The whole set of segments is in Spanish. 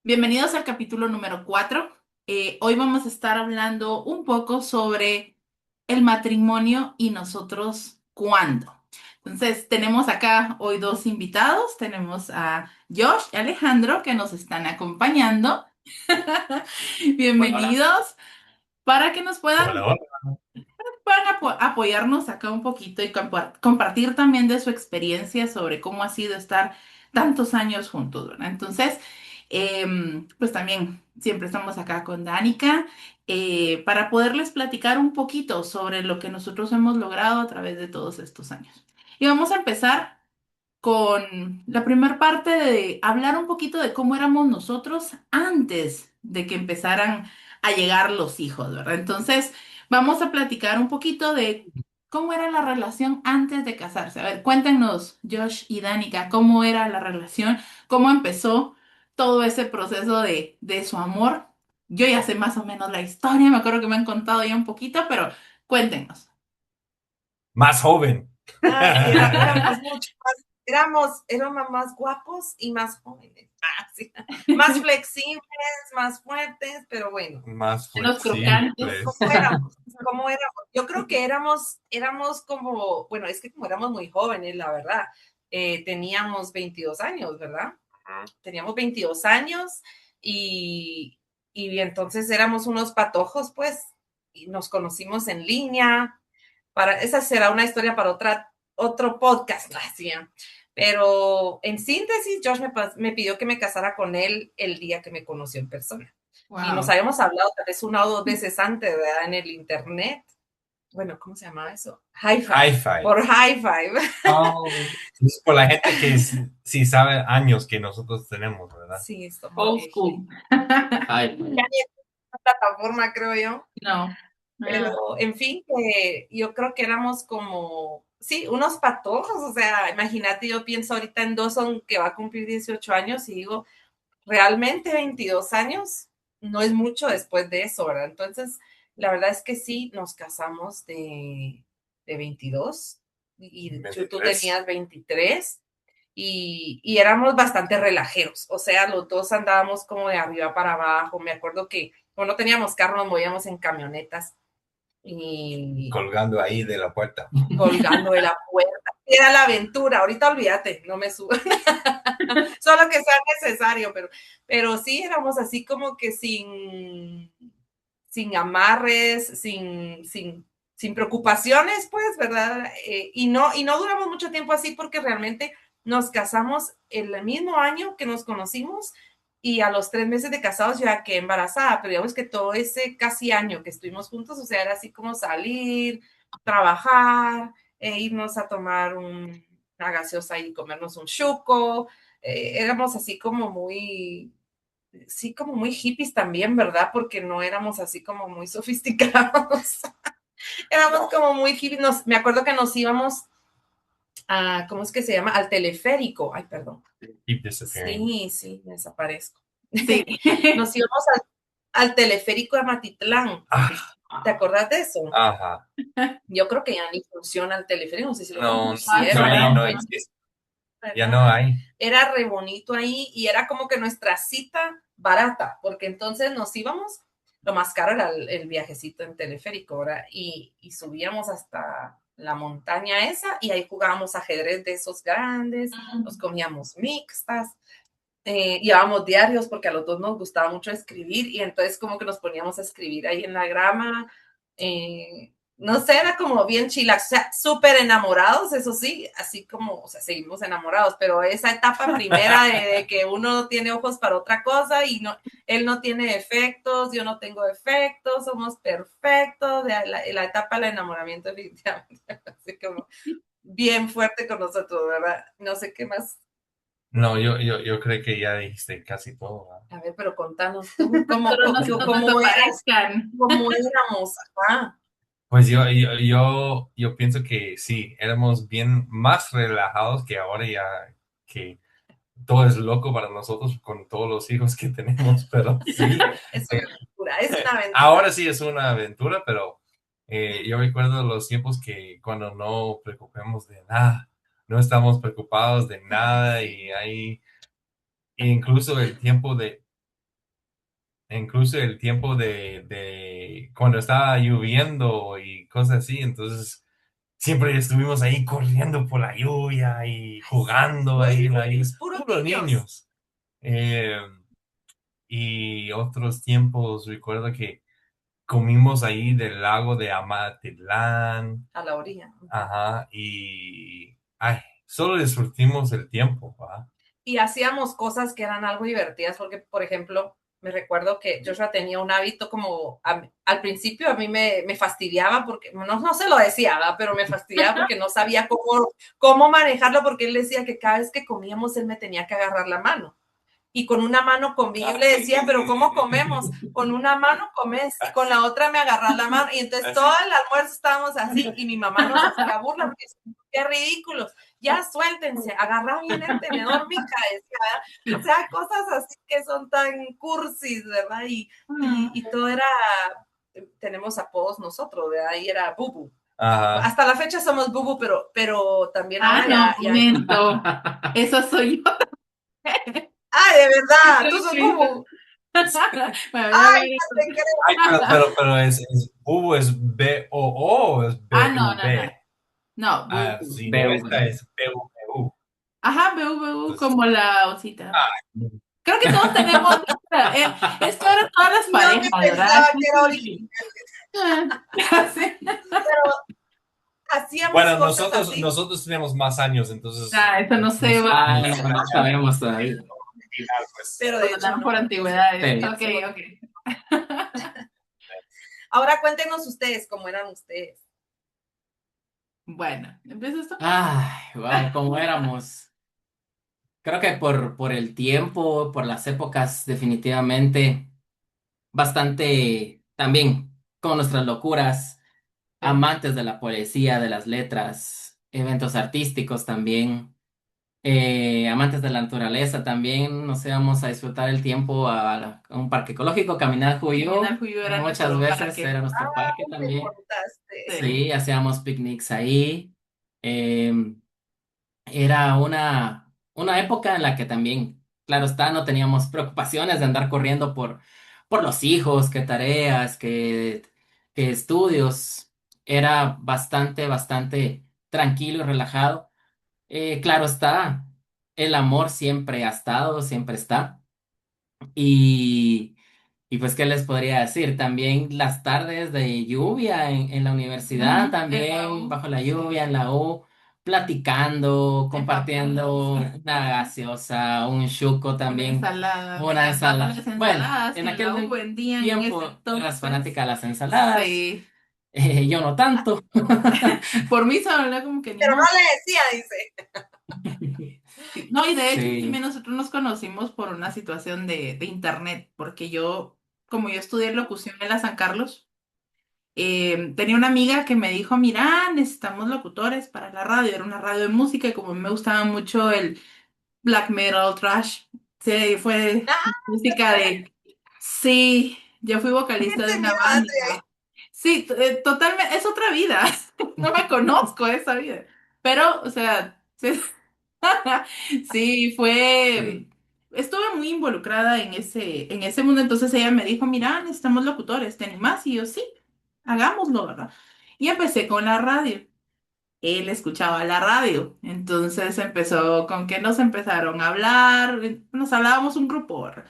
Bienvenidos al capítulo número 4. Hoy vamos a estar hablando un poco sobre el matrimonio y nosotros cuándo. Entonces, tenemos acá hoy dos invitados. Tenemos a Josh y Alejandro que nos están acompañando. Hola. Bienvenidos para que nos Hola, hola. puedan apoyarnos acá un poquito y compartir también de su experiencia sobre cómo ha sido estar tantos años juntos, ¿verdad? Entonces, pues también siempre estamos acá con Danica para poderles platicar un poquito sobre lo que nosotros hemos logrado a través de todos estos años. Y vamos a empezar con la primera parte de hablar un poquito de cómo éramos nosotros antes de que empezaran a llegar los hijos, ¿verdad? Entonces, vamos a platicar un poquito de cómo era la relación antes de casarse. A ver, cuéntenos, Josh y Danica, cómo era la relación, cómo empezó todo ese proceso de su amor. Yo ya sé más o menos la historia, me acuerdo que me han contado ya un poquito, pero cuéntenos. Más joven. Éramos mucho más, éramos más guapos y más jóvenes, sí. Más flexibles, más fuertes, pero bueno, Más Menos crocantes. flexibles. ¿cómo éramos? ¿Cómo éramos? Yo creo que éramos como, bueno, es que como éramos muy jóvenes, la verdad, teníamos 22 años, ¿verdad? Teníamos 22 años y, y entonces éramos unos patojos, pues, y nos conocimos en línea. Esa será una historia para otro podcast, ¿no? Así, ¿eh? Pero en síntesis, Josh me pidió que me casara con él el día que me conoció en persona. Y nos Wow. habíamos hablado tal vez una o dos veces antes, ¿verdad? En el internet. Bueno, ¿cómo se llamaba eso? High Five. High five. Por High Five. Oh. Es por la gente que sí sabe años que nosotros tenemos, ¿verdad? Sí, somos Old viejitos. school. High Ya five. ni es una plataforma, creo yo. No. Ah, Pero, en fin, yo creo que éramos como, sí, unos patojos, o sea, imagínate, yo pienso ahorita en Dawson que va a cumplir 18 años y digo, realmente 22 años no es mucho después de eso, ¿verdad? Entonces, la verdad es que sí, nos casamos de 22 y tú 23. tenías 23 y éramos bastante relajeros, o sea, los dos andábamos como de arriba para abajo, me acuerdo que cuando no teníamos carro nos movíamos en camionetas y Colgando ahí de la puerta. colgando de la puerta. Era la aventura, ahorita olvídate, no me subo, solo que sea necesario, pero sí éramos así como que sin amarres, sin preocupaciones, pues, ¿verdad? Y no duramos mucho tiempo así porque realmente nos casamos el mismo año que nos conocimos y a los 3 meses de casados ya quedé embarazada, pero digamos que todo ese casi año que estuvimos juntos, o sea, era así como salir, trabajar, irnos a tomar una gaseosa y comernos un chuco, éramos así como muy, sí, como muy hippies también, ¿verdad? Porque no éramos así como muy sofisticados. Éramos como muy hippies. Me acuerdo que nos íbamos a, ¿cómo es que se llama? Al teleférico. Ay, perdón. Keep disappearing. Sí, sí, me desaparezco. sí. Nos íbamos al teleférico de Matitlán. Ah, ¿Te acordás de eso? ajá. Yo creo que ya ni funciona el teleférico, no sé si lo No, Ah, no, pusieron, ya caray. no existe. Ya no ¿verdad? hay. Era re bonito ahí y era como que nuestra cita barata, porque entonces nos íbamos, lo más caro era el viajecito en teleférico, ¿verdad? Y subíamos hasta la montaña esa y ahí jugábamos ajedrez de esos grandes, nos comíamos mixtas, llevábamos diarios porque a los dos nos gustaba mucho escribir y entonces como que nos poníamos a escribir ahí en la grama. No sé, era como bien chilax, o sea, súper enamorados, eso sí, así como, o sea, seguimos enamorados, pero esa etapa primera de que uno tiene ojos para otra cosa y no, él no tiene defectos, yo no tengo defectos, somos perfectos, de la etapa del enamoramiento definitivamente, así como bien fuerte con nosotros, ¿verdad? No sé qué más. No, yo creo que ya dijiste casi todo, ¿verdad? A ver, pero contanos tú, ¿cómo, Solo cómo, no se nos cómo eras? desaparezcan. ¿Cómo éramos? Ajá. Pues yo pienso que sí, éramos bien más relajados que ahora ya que todo es loco para nosotros con todos los hijos que tenemos, pero sí, Es eh, una aventura, es una aventura. ahora sí es una aventura, pero yo recuerdo los tiempos que cuando no preocupemos de nada, no estamos preocupados de nada y hay incluso el tiempo de incluso el tiempo de cuando estaba lloviendo y cosas así, entonces siempre estuvimos ahí corriendo por la lluvia y jugando ahí en la lluvia, Puros puros niños. niños. Eh, y otros tiempos, recuerdo que comimos ahí del lago de Amatitlán, A la orilla. ajá, y ay, solo disfrutimos el tiempo, ¿va? Y hacíamos cosas que eran algo divertidas, porque, por ejemplo, me recuerdo que Joshua tenía un hábito como, al principio a mí me fastidiaba, porque, no se lo decía, ¿verdad? Pero me fastidiaba porque no sabía cómo manejarlo, porque él decía que cada vez que comíamos él me tenía que agarrar la mano. Y con una mano comí. Yo le decía, pero ¿cómo comemos? Con una mano comes y con la otra me agarras la mano. Y entonces todo el almuerzo estábamos así y mi mamá nos hacía burla porque qué ridículos. Ya suéltense, agarra bien el tenedor, mija, decía, o sea, cosas así que son tan cursis, ¿verdad? Y todo era, tenemos apodos nosotros, ¿verdad? Ahí era Bubu. Ajá. Hasta la fecha somos Bubu, pero también Ah, ahora no, ya. momento. Eso soy yo. ¡Ay, de verdad! ¡Tú sos Sí. Bubu! Bueno, ya ¡Ay, veré. no te creo! Ay, pero es Bubu es B-O-O o es Ah, no, no, no. B-U-B. No, Ah, bu. sí, no, esta BV. es B-U-B-U. Ajá, bu, Entonces, como la osita. ay, Creo que todos tenemos esto era todas las Y yo que parejas, ¿verdad? pensaba que era original, Sí. pero hacíamos bueno, cosas así. nosotros tenemos más años, entonces Ah, eso no se va. No, no sabemos todavía. pues. Pero Nos de hecho dan no. por antigüedades. Sí. Ok, ok. Ahora cuéntenos ustedes cómo eran ustedes. Bueno, ¿empiezas tú? Ay, wow, cómo éramos. Creo que por el tiempo, por las épocas, definitivamente, bastante también con nuestras locuras, Sí. amantes de la poesía, de las letras, eventos artísticos también, amantes de la naturaleza también, nos íbamos a disfrutar el tiempo a un parque ecológico, Caminar Criminal Juyó, Juyo era muchas nuestro veces parque. era nuestro parque Me también. contaste. Sí. Sí, hacíamos picnics ahí. em, Era una época en la que también, claro está, no teníamos preocupaciones de andar corriendo por los hijos, qué tareas, qué estudios. Era bastante tranquilo y relajado. Claro está, el amor siempre ha estado, siempre está. Y, y pues, ¿qué les podría decir? También las tardes de lluvia en la universidad, Ujú, en la también U, bajo la lluvia, en sí. la U, platicando, compartiendo Empapados. una gaseosa, un chuco Una también, ensalada. Me una encantaban ensalada. las Bueno, ensaladas en en la U aquel vendían en ese tiempo eras fanática entonces. de las ensaladas, Sí. yo no tanto. Por mí solo era como que ni Pero no modo. le decía, dice. Sí. No, y de hecho Sí, también nosotros nos conocimos por una situación de internet, porque yo, como yo estudié locución en la San Carlos, tenía una amiga que me dijo, mira, necesitamos locutores para la radio, era una radio de música y como me gustaba mucho el black metal, trash, sí, fue Ah, música de... Sí, yo fui vocalista de ese una mira, banda. Sí, totalmente, es otra vida, no me conozco esa vida, pero, o sea, sí, sí, sí, estuve muy involucrada en ese mundo, entonces ella me dijo, mira, necesitamos locutores, ¿te animás? Y yo, sí, hagámoslo, ¿verdad? Y empecé con la radio. Él escuchaba la radio, entonces empezó con que nos empezaron a hablar, nos hablábamos un grupo, ¿verdad?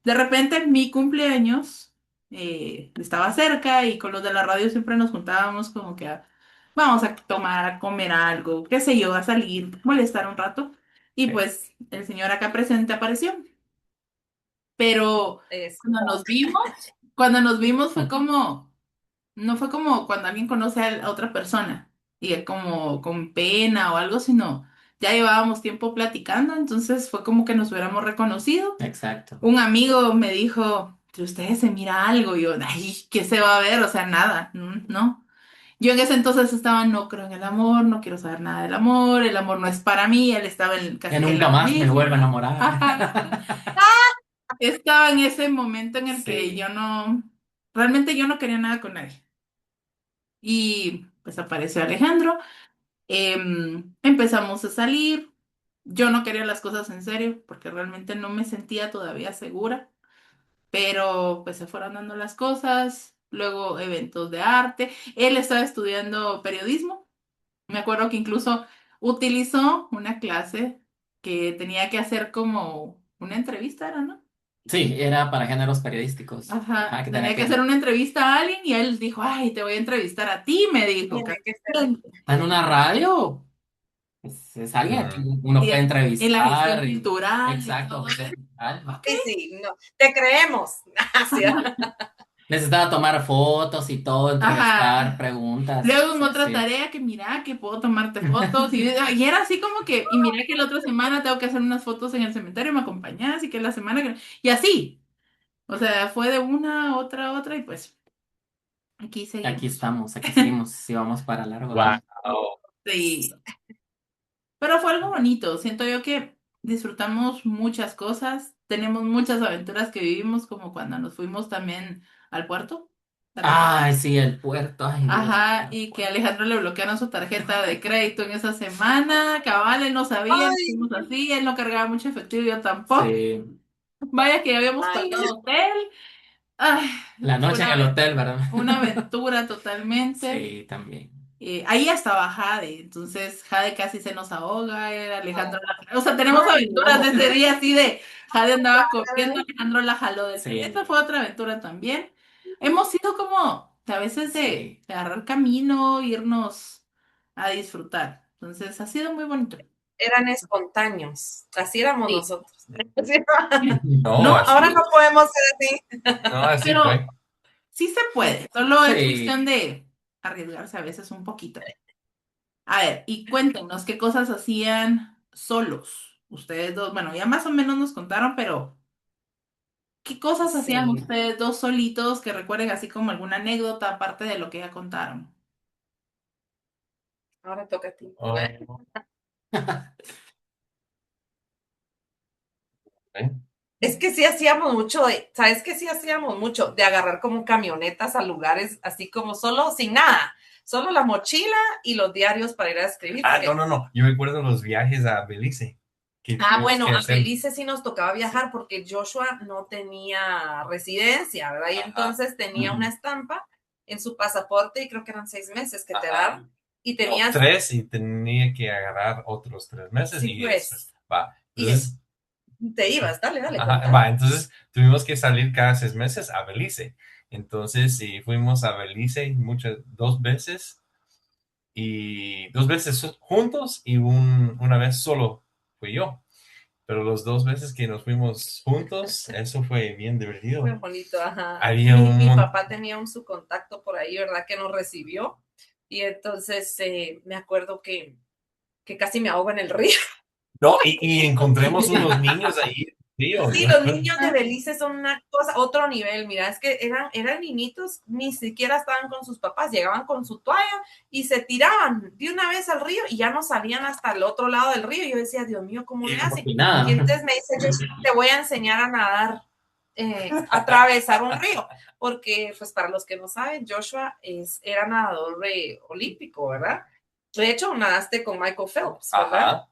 De repente mi cumpleaños estaba cerca y con los de la radio siempre nos juntábamos como que vamos a tomar, a comer algo, qué sé yo, a salir, molestar un rato. Y sí, pues el señor acá presente apareció. Pero es, cuando nos vimos, cuando nos vimos fue como, no fue como cuando alguien conoce a otra persona y es como con pena o algo, sino ya llevábamos tiempo platicando, entonces fue como que nos hubiéramos reconocido. exacto. Un amigo me dijo, entre ustedes se mira algo, y yo, ay, ¿qué se va a ver? O sea, nada, no. Yo en ese entonces estaba, no creo en el amor, no quiero saber nada del amor, el amor no es para mí, él estaba Que casi que en nunca lo más me mismo. vuelva a enamorar. Ajá. Estaba en ese momento en el que Sí, yo no, realmente yo no quería nada con nadie. Y pues apareció Alejandro, empezamos a salir, yo no quería las cosas en serio porque realmente no me sentía todavía segura. pero pues se fueron dando las cosas, luego eventos de arte. Él estaba estudiando periodismo. Me acuerdo que incluso utilizó una clase que tenía que hacer como una entrevista, ¿era, no? Sí, era para géneros periodísticos. Ajá, Ajá, que tenía tenía que que... hacer una entrevista a alguien y él dijo, ay, te voy a entrevistar a ti, me dijo. Tiene que ser. ¿Está en una radio? Es alguien a quien uno Y puede en la gestión entrevistar. cultural y Exacto, todo gestión eso. cultural. Ok. Sí, sí, no, te creemos. Así, Necesitaba tomar fotos y todo, entrevistar, Ajá. preguntas. Luego en Sí, otra sí. tarea que mira que puedo tomarte fotos y era así como que, y mira que la otra semana tengo que hacer unas fotos en el cementerio, me acompañas y que la semana que... Y así. O sea, fue de una, otra y pues aquí seguimos. Aquí seguimos, si vamos para largo, ¿verdad? Wow. Sí. Pero fue algo bonito. Siento yo que disfrutamos muchas cosas, tenemos muchas aventuras que vivimos, como cuando nos fuimos también al puerto. ¿Te recuerdas? Ay, sí, el puerto, ay Dios mío, Ajá, el y que puerto. Alejandro le bloquearon su tarjeta de crédito en esa semana. Cabal, él no sabía, ay, hicimos así, él no cargaba mucho efectivo, yo tampoco. Sí, Vaya que ya habíamos ay, pagado hotel. Ay, la fue noche en el hotel, ¿verdad? una aventura totalmente. Sí, también. Ahí ya estaba Jade, entonces Jade casi se nos ahoga, era Alejandro no. o sea, tenemos Ay, aventuras no. de ese día así de Jade andaba corriendo, Alejandro la jaló del tren. Esa Sí, fue otra aventura también. Hemos sido como a veces sí. de agarrar camino, irnos a disfrutar. Entonces ha sido muy bonito. Eran espontáneos. Así éramos Sí. nosotros. Sí. No, No, Ahora así, no podemos ser así. no, así pero fue. sí se puede, solo es Sí, cuestión de arriesgarse a veces un poquito. A ver, y cuéntenos qué cosas hacían solos. Ustedes dos, bueno, ya más o menos nos contaron, pero ¿qué cosas hacían sí. ustedes dos solitos que recuerden así como alguna anécdota aparte de lo que ya contaron? Ahora toca a ti. Oh, ¿eh? Es que sí hacíamos mucho ¿sabes qué sí hacíamos mucho? De agarrar como camionetas a lugares así como solo, sin nada, solo la mochila y los diarios para ir a escribir, Ah, no, porque, no, no. Yo me acuerdo los viajes a Belice que tuvimos bueno, que a hacer. Belice sí nos tocaba viajar porque Joshua no tenía residencia, ¿verdad? Y Ajá, entonces tenía una estampa en su pasaporte y creo que eran 6 meses que te ajá. daban y No, tenías, 3 y tenía que agarrar otros 3 meses sí, y después, pues, va. y Entonces, te ibas, dale, dale, ajá, contá. va. Entonces tuvimos que salir cada 6 meses a Belice. Entonces, sí, fuimos a Belice muchas, 2 veces y 2 veces juntos y una vez solo fui yo. Pero los 2 veces que nos fuimos juntos, eso fue bien Fue divertido. bonito, ajá. Había un Mi montón. papá tenía su contacto por ahí, ¿verdad? Que nos recibió. Y entonces me acuerdo que casi me ahogo en el río. No, y encontremos unos niños ahí, tío. Sí, los niños de Belice son una cosa, otro nivel. Mira, es que eran niñitos, ni siquiera estaban con sus papás, llegaban con su toalla y se tiraban de una vez al río y ya no salían hasta el otro lado del río. Yo decía, Dios mío, ¿cómo le Como hacen? si Y nada. entonces me dice, yo te voy a enseñar a nadar, atravesar un río, porque pues para los que no saben, Joshua era nadador olímpico, ¿verdad? De hecho, nadaste con Michael Phelps, ¿verdad? Ajá.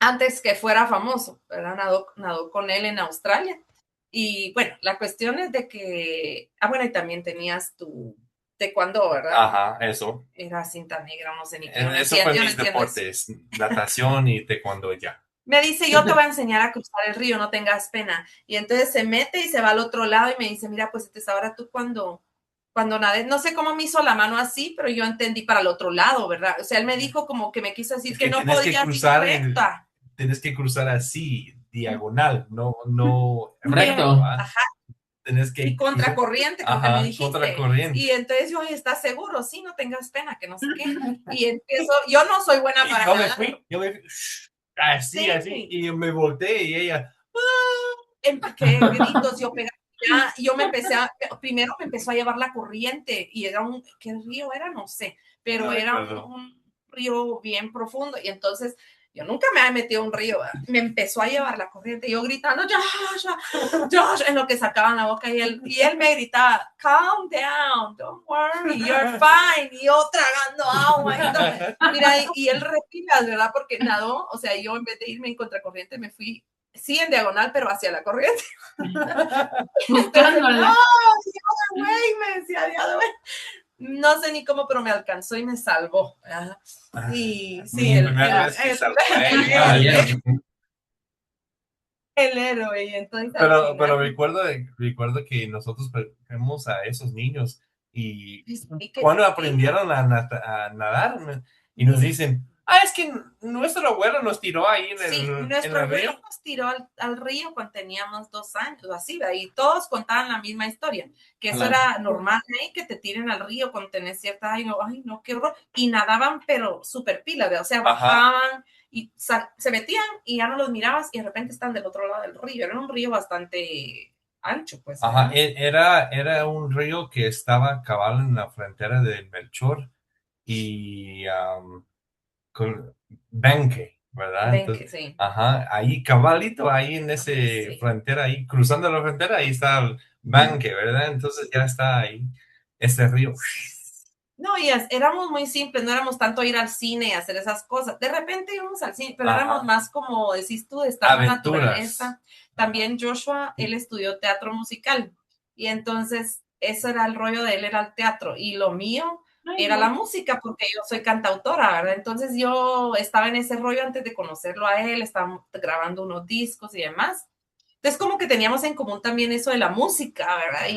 Antes que fuera famoso, ¿verdad? Nadó con él en Australia. Y bueno, la cuestión es de que, bueno, y también tenías tu taekwondo, ¿verdad? Ajá, eso. Era cinta negra, no sé ni qué, yo no Eso fue entiendo, yo no mis entiendo eso. deportes, natación y taekwondo ya. Me dice, yo te voy a enseñar a cruzar el río, no tengas pena. Y entonces se mete y se va al otro lado y me dice, mira, pues entonces ahora tú cuando nades, no sé cómo me hizo la mano así, pero yo entendí para el otro lado, ¿verdad? O sea, él me dijo como que me quiso decir Es que que no podía ir recta. tienes que cruzar así, diagonal, no recto, Recto. ¿ah? Tienes Y que cruzar, contracorriente, creo que me ajá, contra dijiste. Y corriente. entonces yo, ay, ¿estás seguro? Sí, no tengas pena, que no sé qué. Y empiezo, yo no soy buena Y para nadar. yo me fui, así, Sí, y me volteé y ella, qué gritos yo pegaba. Ya, y yo primero me empezó a llevar la corriente y era ¿qué río era? No sé, no pero era recuerdo. un río bien profundo y entonces yo nunca me había metido a un río, ¿verdad? Me empezó a llevar la corriente, yo gritando, Josh, Josh, en lo que sacaban la boca y él me gritaba, calm down, don't worry, you're fine, y yo tragando agua y todo. Mira, y él respira, ¿verdad? Porque nadó, o sea, yo en vez de irme en contracorriente me fui sí, en diagonal, pero hacia la corriente. Entonces, no, Buscándola. Dios, güey, me decía, Dios, güey. No sé ni cómo, pero me alcanzó y me salvó. Y Mi sí, primera vez que salgo a él. el héroe. Y entonces al Pero final, recuerdo que nosotros vemos a esos niños y sí, que cuando sí. aprendieron a nadar y nos dicen, es que nuestro abuelo nos tiró ahí en Sí, en nuestro el abuelo río. nos tiró al río cuando teníamos 2 años, así, ¿verdad? Y todos contaban la misma historia, que eso Claro. era normal, ¿eh? Que te tiren al río cuando tenés cierta, ay, no, qué horror. Y nadaban, pero súper pila, ¿verdad? O sea, Ajá, bajaban y se metían y ya no los mirabas y de repente están del otro lado del río. Era un río bastante ancho, pues, ajá. ¿verdad? Era un río que estaba cabal en la frontera de Melchor y con Benque, ¿verdad? Ven Entonces, que sí, ajá, ahí cabalito, ahí en ese sí. frontera, ahí cruzando la frontera, ahí está el Benque, ¿verdad? Entonces ya está ahí, este río. No, y éramos muy simples, no éramos tanto ir al cine y hacer esas cosas. De repente íbamos al cine, pero éramos Ajá, más como decís tú, de estar en la aventuras. naturaleza. También Joshua, él estudió teatro musical y entonces eso era el rollo de él, era el teatro y lo mío Ay, era la no. música porque yo soy cantautora, ¿verdad? Entonces yo estaba en ese rollo antes de conocerlo a él, estábamos grabando unos discos y demás. Entonces como que teníamos en común también eso de la música, ¿verdad?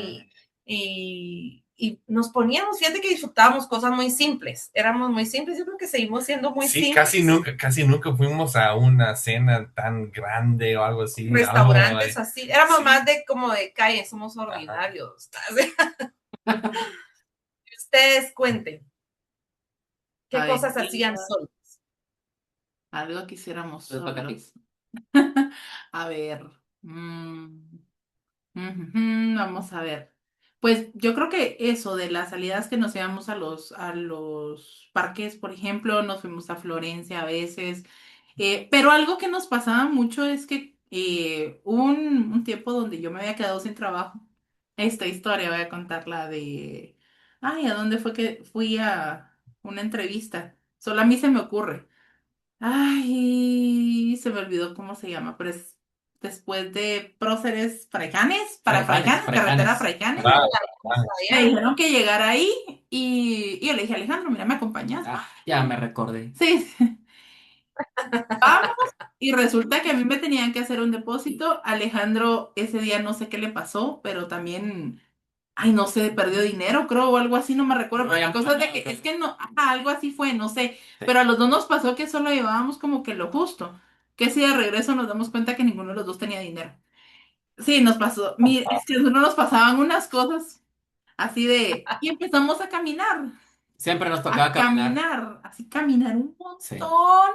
Y nos poníamos, fíjate que disfrutábamos cosas muy simples, éramos muy simples, yo creo que seguimos siendo muy Sí, simples, casi nunca fuimos a una cena tan grande o algo así, algo restaurantes así, éramos más sí. de como de calle, somos Ajá. ordinarios. Ustedes cuenten, A ¿qué ver, cosas hacían solos? algo que hiciéramos Les toca a ti. solos. A ver. Vamos a ver. Pues yo creo que eso de las salidas que nos íbamos a los parques, por ejemplo, nos fuimos a Florencia a veces. Pero algo que nos pasaba mucho es que hubo un tiempo donde yo me había quedado sin trabajo. Esta historia voy a contarla de, ay, ¿a dónde fue que fui a una entrevista? Solo a mí se me ocurre. Ay, se me olvidó cómo se llama, pero es después de Próceres Fraijanes, para Fraijanes, Fraijanes, carretera Fraijanes. Fraijanes. Ah, Me dijeron que llegara ahí y yo le dije, Alejandro, mira, ¿me acompañas? Ah, ya me recordé. Sí, vamos. Y resulta que a mí me tenían que hacer un depósito. Alejandro ese día no sé qué le pasó, pero también, ay, no sé, perdió dinero, creo, o algo así, no me recuerdo. No Pero la habían cosa es de planeado, que, creo es yo. que no, algo así fue, no sé. Sí. Pero a los dos nos pasó que solo llevábamos como que lo justo. Que si de regreso nos damos cuenta que ninguno de los dos tenía dinero. Sí, nos pasó. Mira, es que a nosotros nos pasaban unas cosas así de, y empezamos Siempre nos tocaba caminar. así caminar un Sí. montón.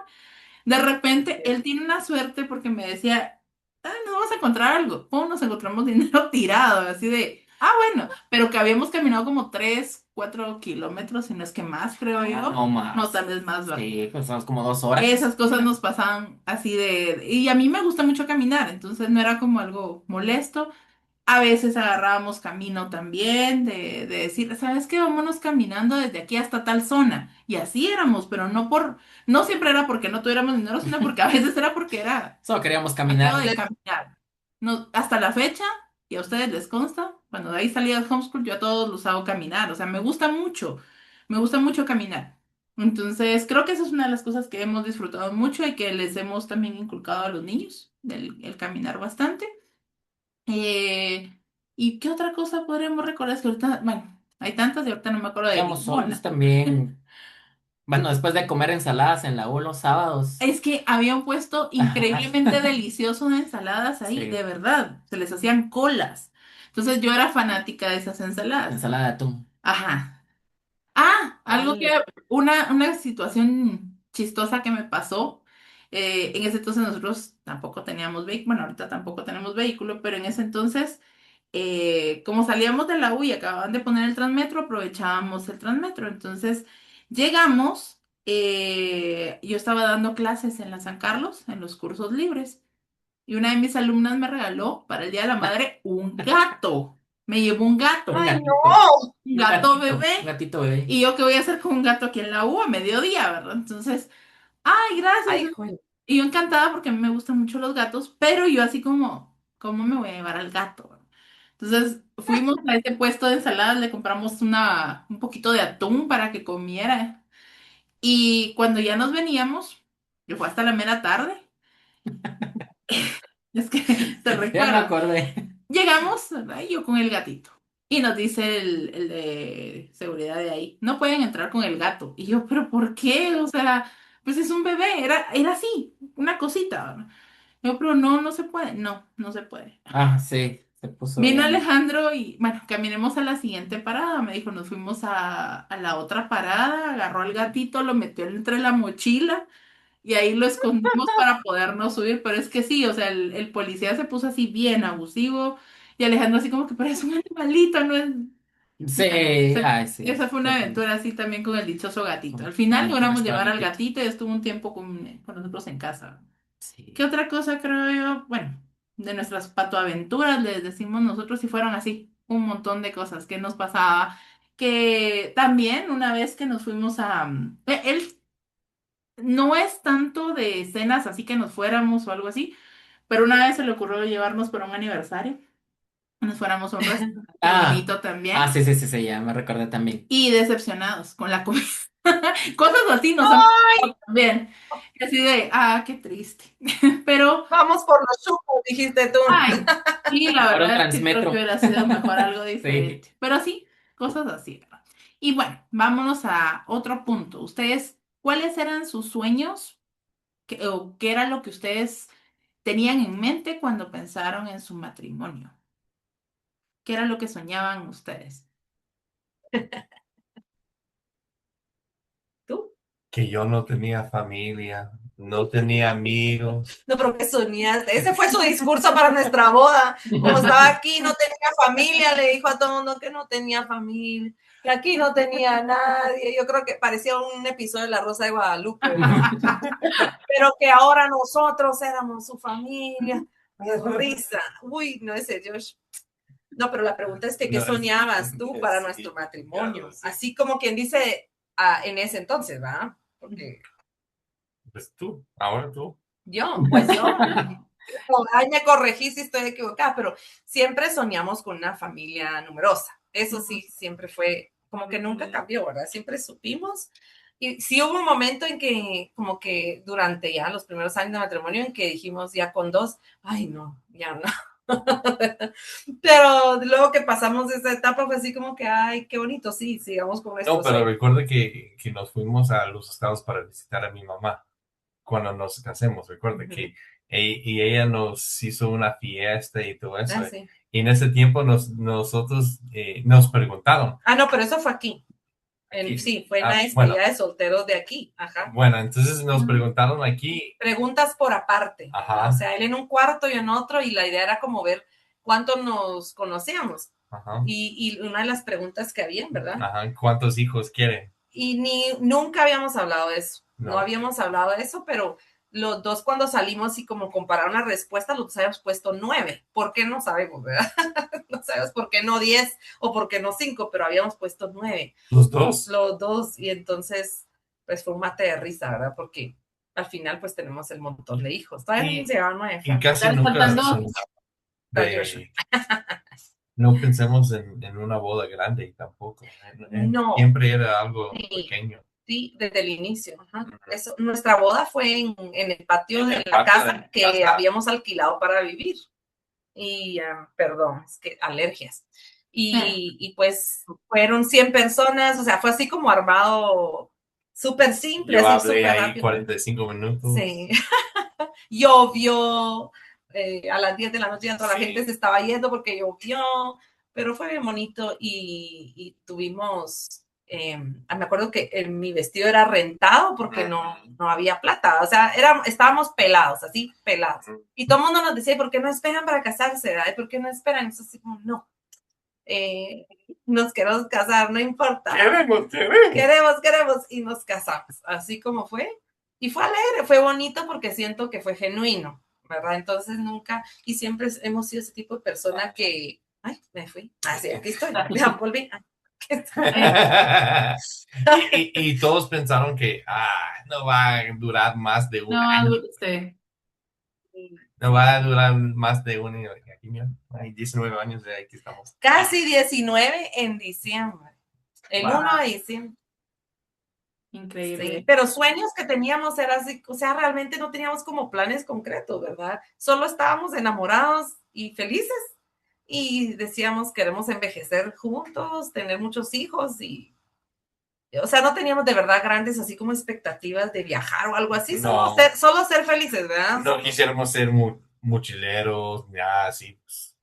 De repente, él tiene una suerte porque me decía, nos vamos a encontrar algo. Pum, nos encontramos dinero tirado, así de, bueno, pero que habíamos caminado como 3, 4 kilómetros, si no es que más, creo yo. No No, más. tal vez más, ¿verdad? Sí, pues son como 2 horas. Esas cosas nos pasaban así de, y a mí me gusta mucho caminar, entonces no era como algo molesto. A veces agarrábamos camino también, de decir, ¿sabes qué? Vámonos caminando desde aquí hasta tal zona. Y así éramos, pero no siempre era porque no tuviéramos dinero, sino porque a veces era porque era Solo queríamos acabo caminar. de caminar. No, hasta la fecha, y a ustedes les consta, cuando de ahí salí al homeschool, yo a todos los hago caminar. O sea, me gusta mucho caminar. Entonces, creo que esa es una de las cosas que hemos disfrutado mucho y que les hemos también inculcado a los niños, el caminar bastante. Eh, ¿Y qué otra cosa podríamos recordar? Es que ahorita, bueno, hay tantas y ahorita no me acuerdo de Íbamos solos ninguna. también. Bueno, después de comer ensaladas en la U los sábados. Es que había un puesto increíblemente delicioso de ensaladas ahí, de Sí, verdad. Se les hacían colas. Entonces yo era fanática de esas ensaladas. ensalada de atún. Ajá. Algo que, Ay, una situación chistosa que me pasó. En ese entonces nosotros tampoco teníamos vehículo, bueno, ahorita tampoco tenemos vehículo, pero en ese entonces, como salíamos de la U y acababan de poner el Transmetro, aprovechábamos el Transmetro. Entonces llegamos, yo estaba dando clases en la San Carlos, en los cursos libres, y una de mis alumnas me regaló para el Día de la Madre un gato. Me llevó Un ay, gatito. no. un Un gato gatito. Un bebé. gatito bebé. ¿Y yo qué voy a hacer con un gato aquí en la U a mediodía, verdad? Entonces, ay, gracias. Ay, joder. Y yo encantada porque a mí me gustan mucho los gatos, pero yo así como, ¿cómo me voy a llevar al gato? Entonces fuimos a ese puesto de ensaladas, le compramos un poquito de atún para que comiera. Y cuando ya nos veníamos, que fue hasta la mera tarde, es que te Ya me recuerdo, acordé. llegamos, ¿verdad? Y yo con el gatito. Y nos dice el de seguridad de ahí, no pueden entrar con el gato. Y yo, ¿pero por qué? O sea, pues es un bebé, era así, una cosita, ¿verdad? Yo, pero no, no se puede. No, no se puede. Ah, sí, se puso Vino bien. Alejandro y, bueno, caminemos a la siguiente parada. Me dijo, nos fuimos a la otra parada, agarró al gatito, lo metió entre la mochila y ahí lo escondimos para podernos subir. Pero es que sí, o sea, el policía se puso así bien abusivo y Alejandro así como que, pero es un animalito, no es... Sí, Bueno, ay, sí. esa fue una aventura así también con el dichoso gatito. Al final Con logramos nuestro llevar al gatito. gatito y estuvo un tiempo con nosotros en casa. ¿Qué Sí. otra cosa creo yo? Bueno, de nuestras patoaventuras, les decimos nosotros si fueron así, un montón de cosas que nos pasaba. Que también una vez que nos fuimos él no es tanto de cenas así que nos fuéramos o algo así, pero una vez se le ocurrió llevarnos para un aniversario, nos fuéramos a un restaurante Ah, bonito también sí, sí, sí, sí, ya me recordé también. y decepcionados con la comida. Cosas así nos han pasado también. Así de, qué triste. Pero... Vamos por los chupos, dijiste tú. Ay, sí, la Para un verdad sí creo que Transmetro. hubiera sido mejor algo Sí. diferente. Pero sí, cosas así, ¿verdad? Y bueno, vámonos a otro punto. Ustedes, ¿cuáles eran sus sueños? ¿O qué era lo que ustedes tenían en mente cuando pensaron en su matrimonio? ¿Qué era lo que soñaban ustedes? ¿Tú? Que yo no tenía familia, no tenía amigos. No, pero que soñaste. Ese fue su discurso para nuestra boda. Como estaba aquí, no tenía familia, le dijo a todo el mundo que no tenía familia, que aquí no tenía nadie. Yo creo que parecía un episodio de La Rosa de Guadalupe, ¿verdad? Pero que ahora nosotros éramos su familia. ¡Qué risa! Uy, no, ese Josh. No, pero la pregunta es que, ¿qué No, soñabas tú para sí, nuestro ya matrimonio? lo sé. Así como quien dice en ese entonces, ¿verdad? Porque Pues tú, ahora tú. pues yo, ay, me corregí si estoy equivocada, pero siempre soñamos con una familia numerosa. Eso sí, siempre fue, como que nunca cambió, ¿verdad? Siempre supimos. Y sí hubo un momento en que, como que durante ya los primeros años de matrimonio, en que dijimos ya con dos, ay, no, ya no. Pero luego que pasamos esa etapa fue así como que, ay, qué bonito, sí, sigamos con No, estos pero sueños. recuerda que nos fuimos a los estados para visitar a mi mamá cuando nos casemos. Recuerda que y ella nos hizo una fiesta y todo eso. Ah, sí. Y en ese tiempo nosotros nos preguntaron. Ah, no, pero eso fue aquí. Aquí, Sí, fue en la bueno, despedida de solteros de aquí. Ajá. bueno, entonces nos preguntaron aquí. Preguntas por aparte. ¿Verdad? O Ajá, sea, él en un cuarto y en otro, y la idea era como ver cuánto nos conocíamos. ajá, Y una de las preguntas que habían, ¿verdad? ajá. ¿Cuántos hijos quieren? Y nunca habíamos hablado de eso. No No. habíamos hablado de eso, pero los dos cuando salimos y como compararon la respuesta, los dos habíamos puesto 9. ¿Por qué? No sabemos, ¿verdad? No sabemos por qué no 10 o por qué no 5, pero habíamos puesto 9. ¿Los dos? Los dos, y entonces, pues fue un mate de risa, ¿verdad? Porque al final, pues tenemos el montón de hijos. Todavía no se llevan 9. Y casi ¿Les nunca faltan dos? no pensemos en una boda grande tampoco. No. Siempre era algo Sí. pequeño. Sí, desde el inicio. Ajá. Eso, nuestra boda fue en el patio En de el la patio casa de la que casa. habíamos alquilado para vivir. Y, perdón, es que alergias. Y pues fueron 100 personas, o sea, fue así como armado súper simple, Yo así hablé súper ahí rápido. 45 minutos. Sí. Llovió, a las 10 de la noche ya toda la Sí. gente se estaba yendo porque llovió, pero fue bien bonito y tuvimos, me acuerdo que mi vestido era rentado porque no había plata, o sea, estábamos pelados, así pelados. Y todo el mundo nos decía, ¿por qué no esperan para casarse? ¿Verdad? ¿Por qué no esperan? Entonces, así como, no, nos queremos casar, no importa. Queremos, y nos casamos, así como fue. Y fue alegre, fue bonito porque siento que fue genuino, ¿verdad? Entonces nunca, y siempre hemos sido ese tipo de persona que, ay, me fui, así, aquí estoy, ya volví. Y todos pensaron que no va a durar más de un No, año. sí. No va a durar más de un año. Aquí, mira, hay 19 años de aquí estamos. Casi 19 en diciembre. El Wow. 1 de diciembre. Increíble. Sí, pero sueños que teníamos era así, o sea, realmente no teníamos como planes concretos, ¿verdad? Solo estábamos enamorados y felices y decíamos queremos envejecer juntos, tener muchos hijos y, o sea, no teníamos de verdad grandes así como expectativas de viajar o algo así, No. solo ser felices, ¿verdad? No quisiéramos ser mochileros, ya así, pues,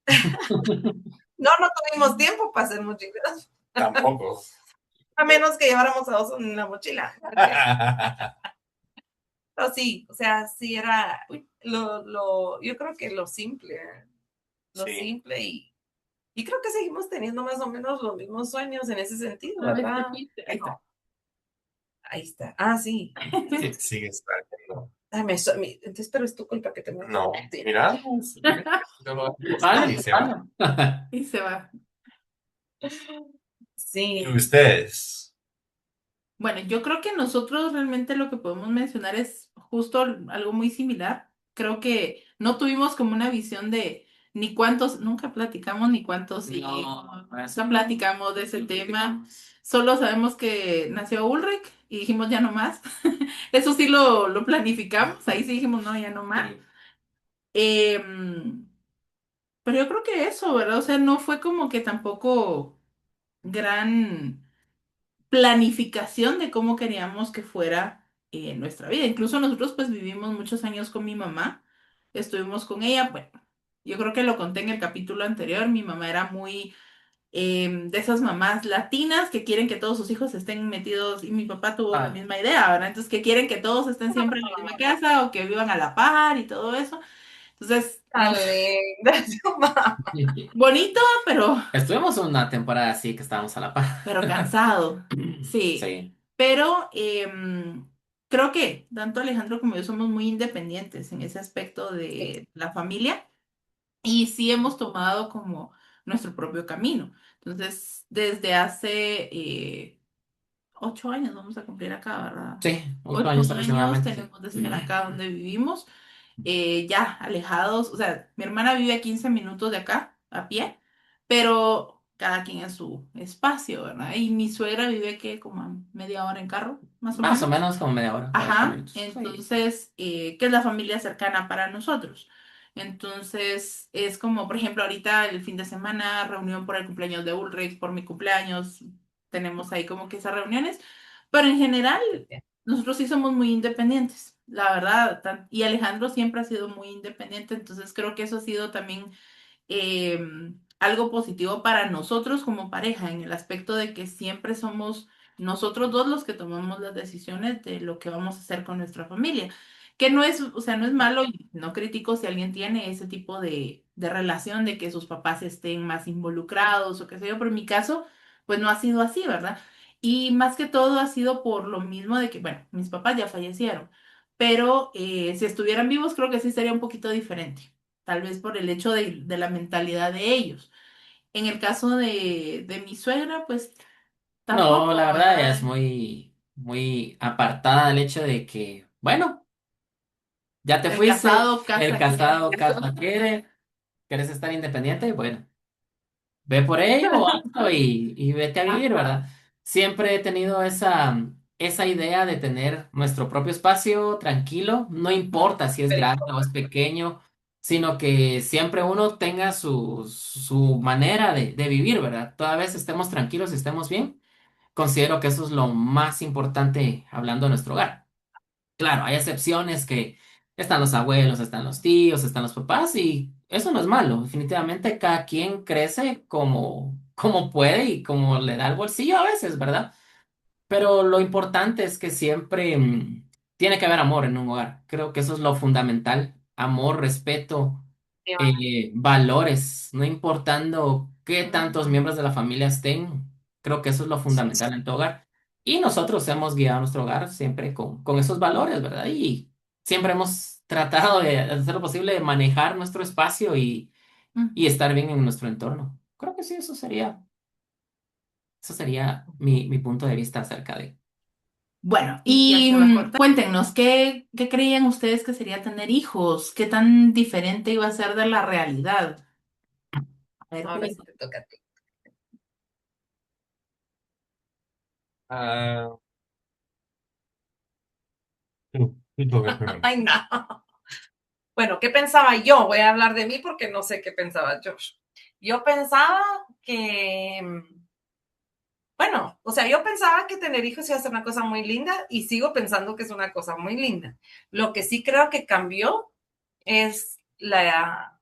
No tuvimos tiempo para ser mochileros, tampoco. a menos que lleváramos a dos en la mochila. Pero sí, o sea, sí era yo creo que lo simple, lo Sí. simple y creo que seguimos teniendo más o menos los mismos sueños en ese sentido, A ver, ¿verdad? ahí está. Ahí está. Ah, sí. Sí, sigue estando. Entonces, pero es tu culpa que te mueres. No, Sí. mira. Vale, Y se va. vale. Y se va. ¿Y Sí. ustedes? Bueno, yo creo que nosotros realmente lo que podemos mencionar es justo algo muy similar. Creo que no tuvimos como una visión de ni cuántos, nunca platicamos ni cuántos hijos, eso no platicamos de ese tema. Solo sabemos que nació Ulrich y dijimos ya no más. Eso sí lo planificamos, ahí sí dijimos no, ya no más. Em, pero yo creo que eso, ¿verdad? O sea, no fue como que tampoco gran planificación de cómo queríamos que fuera nuestra vida. Incluso nosotros pues vivimos muchos años con mi mamá, estuvimos con ella, bueno, yo creo que lo conté en el capítulo anterior, mi mamá era muy de esas mamás latinas que quieren que todos sus hijos estén metidos, y mi papá tuvo la misma idea, ¿verdad? Entonces que quieren que todos estén siempre en la misma casa o que vivan a la par y todo eso. Entonces, Tan no, linda tu mamá. bonito, Estuvimos una temporada así que estábamos a la par. pero cansado. Sí. Sí. Pero creo que tanto Alejandro como yo somos muy independientes en ese aspecto Sí. de la familia y sí hemos tomado como nuestro propio camino. Entonces, desde hace 8 años vamos a cumplir acá, ¿verdad? Sí, 8 años 8 años aproximadamente. tenemos de estar acá donde vivimos, ya alejados, o sea, mi hermana vive a 15 minutos de acá, a pie, pero cada quien en su espacio, ¿verdad? Y mi suegra vive que como a media hora en carro, más o Más o menos. menos como media hora, 40 Ajá, minutos. Sí. entonces, ¿qué es la familia cercana para nosotros? Entonces, es como, por ejemplo, ahorita el fin de semana, reunión por el cumpleaños de Ulrich, por mi cumpleaños, tenemos ahí como que esas reuniones, pero en general, nosotros sí somos muy independientes, la verdad, y Alejandro siempre ha sido muy independiente, entonces creo que eso ha sido también algo positivo para nosotros como pareja, en el aspecto de que siempre somos nosotros dos los que tomamos las decisiones de lo que vamos a hacer con nuestra familia. Que no es, o sea, no es malo y no critico si alguien tiene ese tipo de relación de que sus papás estén más involucrados o qué sé yo, pero en mi caso, pues no ha sido así, ¿verdad? Y más que todo ha sido por lo mismo de que, bueno, mis papás ya fallecieron, pero si estuvieran vivos creo que sí sería un poquito diferente, tal vez por el hecho de la mentalidad de ellos. En el caso de mi suegra, pues No, tampoco, la verdad ella ¿verdad? es muy, muy apartada del hecho de que, bueno, ya te El fuiste, casado el casa quiere. casado casa quiere, quieres estar independiente, bueno, ve por ello o hazlo y vete a vivir, Ajá. ¿verdad? Siempre he tenido esa idea de tener nuestro propio espacio tranquilo, no importa si es grande o es pequeño, sino que siempre uno tenga su manera de vivir, ¿verdad? Toda vez estemos tranquilos, estemos bien. Considero que eso es lo más importante hablando de nuestro hogar. Claro, hay excepciones que están los abuelos, están los tíos, están los papás y eso no es malo. Definitivamente cada quien crece como puede y como le da el bolsillo a veces, ¿verdad? Pero lo importante es que siempre tiene que haber amor en un hogar. Creo que eso es lo fundamental. Amor, respeto, valores, no importando qué tantos Ujú. miembros de la familia estén. Creo que eso es lo fundamental en tu hogar. Y nosotros hemos guiado nuestro hogar siempre con esos valores, ¿verdad? Y siempre hemos tratado de hacer lo posible de manejar nuestro espacio y Ujú. estar bien en nuestro entorno. Creo que sí, eso sería. Eso sería mi punto de vista acerca de... Bueno, Y ya y se va a cortar. cuéntenos, ¿qué creían ustedes que sería tener hijos? ¿Qué tan diferente iba a ser de la realidad? A ver, Ahora sí cuéntanos. te toca a ti. Ah, tú toca primero. Ay, no. Bueno, ¿qué pensaba yo? Voy a hablar de mí porque no sé qué pensaba Josh. Yo pensaba que, bueno, o sea, yo pensaba que tener hijos iba a ser una cosa muy linda y sigo pensando que es una cosa muy linda. Lo que sí creo que cambió es la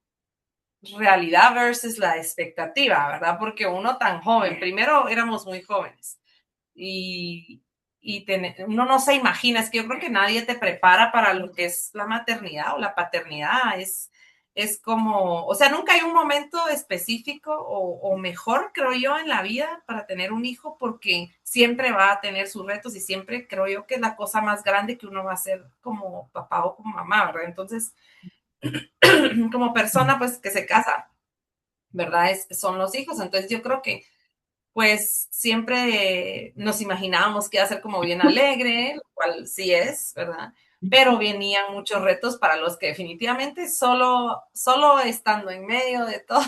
realidad versus la expectativa, ¿verdad? Porque uno tan joven, primero éramos muy jóvenes y, uno no se imagina, es que yo creo que nadie te prepara para lo que es la maternidad o la paternidad, es como, o sea, nunca hay un momento específico o mejor, creo yo, en la vida para tener un hijo porque siempre va a tener sus retos y siempre creo yo que es la cosa más grande que uno va a hacer como papá o como mamá, ¿verdad? Entonces, como persona, pues que se casa, ¿verdad? Son los hijos. Entonces yo creo que pues siempre nos imaginábamos que iba a ser como bien alegre, lo cual sí es, ¿verdad? Pero venían muchos retos para los que definitivamente solo estando en medio de todo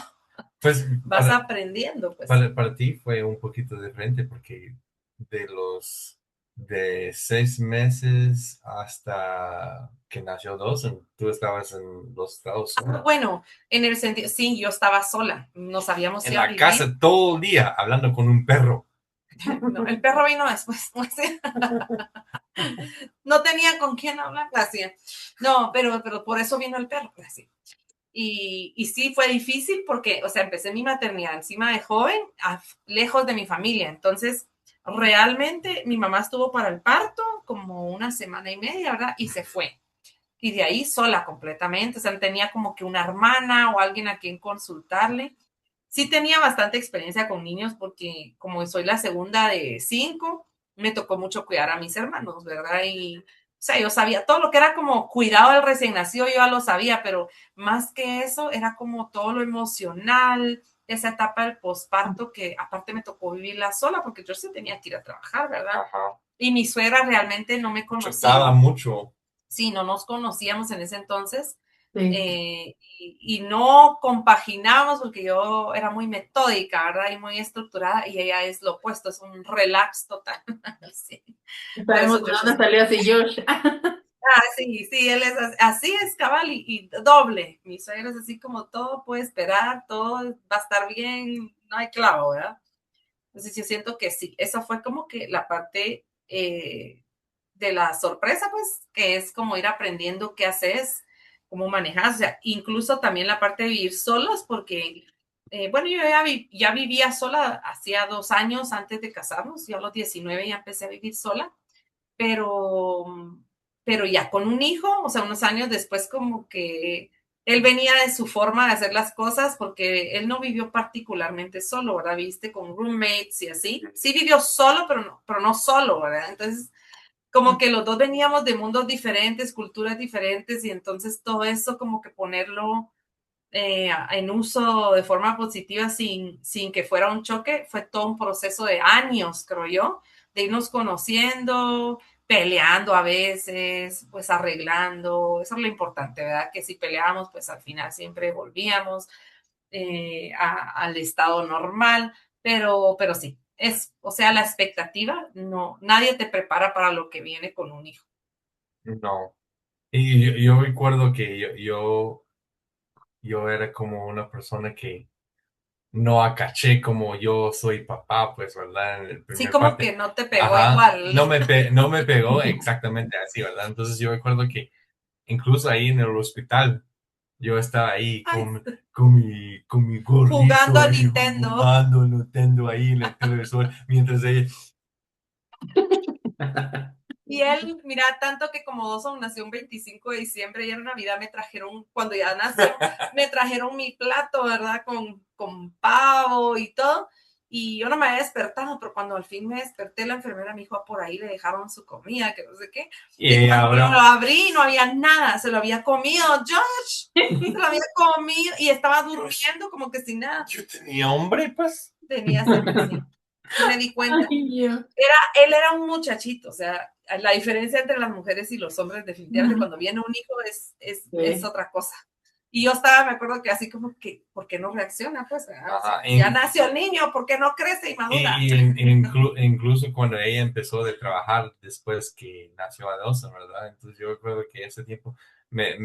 Pues vas aprendiendo, pues. para ti fue un poquito diferente porque de los de 6 meses hasta que nació dos, tú estabas en los Estados Unidos. Bueno, en el sentido, sí, yo estaba sola, no sabíamos En ir a la vivir. casa todo el día hablando con un perro. No, el perro vino después, no tenía con quién hablar, así. No, pero por eso vino el perro, así. Y sí fue difícil porque, o sea, empecé mi maternidad encima de joven, lejos de mi familia. Entonces, realmente mi mamá estuvo para el parto como una semana y media, ¿verdad? Y se fue. Y de ahí sola completamente. O sea, tenía como que una hermana o alguien a quien consultarle. Sí tenía bastante experiencia con niños porque como soy la segunda de 5, me tocó mucho cuidar a mis hermanos, ¿verdad? Y, o sea, yo sabía todo lo que era como cuidado del recién nacido, yo ya lo sabía, pero más que eso era como todo lo emocional, esa etapa del posparto que aparte me tocó vivirla sola porque yo sí tenía que ir a trabajar, ¿verdad? Ajá. Y mi suegra realmente no me conocía. Chocaba mucho. Sí, no nos conocíamos en ese entonces Sí. y no compaginábamos porque yo era muy metódica, ¿verdad? Y muy estructurada y ella es lo opuesto, es un relax total. Sí. Por Sabemos eso de Josh dónde salió así Josh. sí, él es así es cabal y doble. Mi suegra es así como todo puede esperar, todo va a estar bien, no hay clavo, ¿verdad? Entonces yo siento que sí, esa fue como que la parte de la sorpresa, pues, que es como ir aprendiendo qué haces, cómo manejas, o sea, incluso también la parte de vivir solos, porque, bueno, yo ya vivía sola hacía 2 años antes de casarnos, yo a los 19 ya empecé a vivir sola, pero, pero ya con un hijo, o sea, unos años después como que él venía de su forma de hacer las cosas porque él no vivió particularmente solo, ¿verdad? Viste con roommates y así. Sí vivió solo, pero no solo, ¿verdad? Entonces, como que los dos veníamos de mundos diferentes, culturas diferentes y entonces todo eso como que ponerlo en uso de forma positiva sin que fuera un choque, fue todo un proceso de años, creo yo, de irnos conociendo, peleando a veces, pues arreglando, eso es lo importante, ¿verdad? Que si peleábamos, pues al final siempre volvíamos al estado normal, pero sí, o sea, la expectativa, no, nadie te prepara para lo que viene con un hijo. No. Y yo recuerdo que yo era como una persona que no acaché como yo soy papá, pues, ¿verdad? En el Sí, primer como parte. que no te pegó Ajá, igual. no me pegó exactamente así, ¿verdad? Entonces yo recuerdo que incluso ahí en el hospital, yo estaba ahí Ay, con mi gorrito jugando a ahí, Nintendo. jugando Nintendo ahí en el televisor, mientras ella, Y él, mira, tanto que como Dawson nació un 25 de diciembre y en Navidad me trajeron, cuando ya nació, me trajeron mi plato, ¿verdad? Con pavo y todo. Y yo no me había despertado, pero cuando al fin me desperté, la enfermera me dijo, por ahí le dejaron su comida, que no sé qué. Y y cuando lo ahora, abrí, no había nada, se lo había comido Josh, se lo había comido y estaba durmiendo como que sin nada. yo tenía hambre, pues. Tenía hambre, sí. y me di cuenta. Ay, yo. Él era un muchachito, o sea, la diferencia entre las mujeres y los hombres, definitivamente, cuando viene un hijo es Sí. otra cosa. Y yo estaba, me acuerdo que así como que, ¿por qué no reacciona? Pues, Ajá, ya nació el niño, ¿por qué no crece y madura? incluso cuando ella empezó de trabajar después que nació a Dawson, ¿verdad? Entonces yo recuerdo que ese tiempo me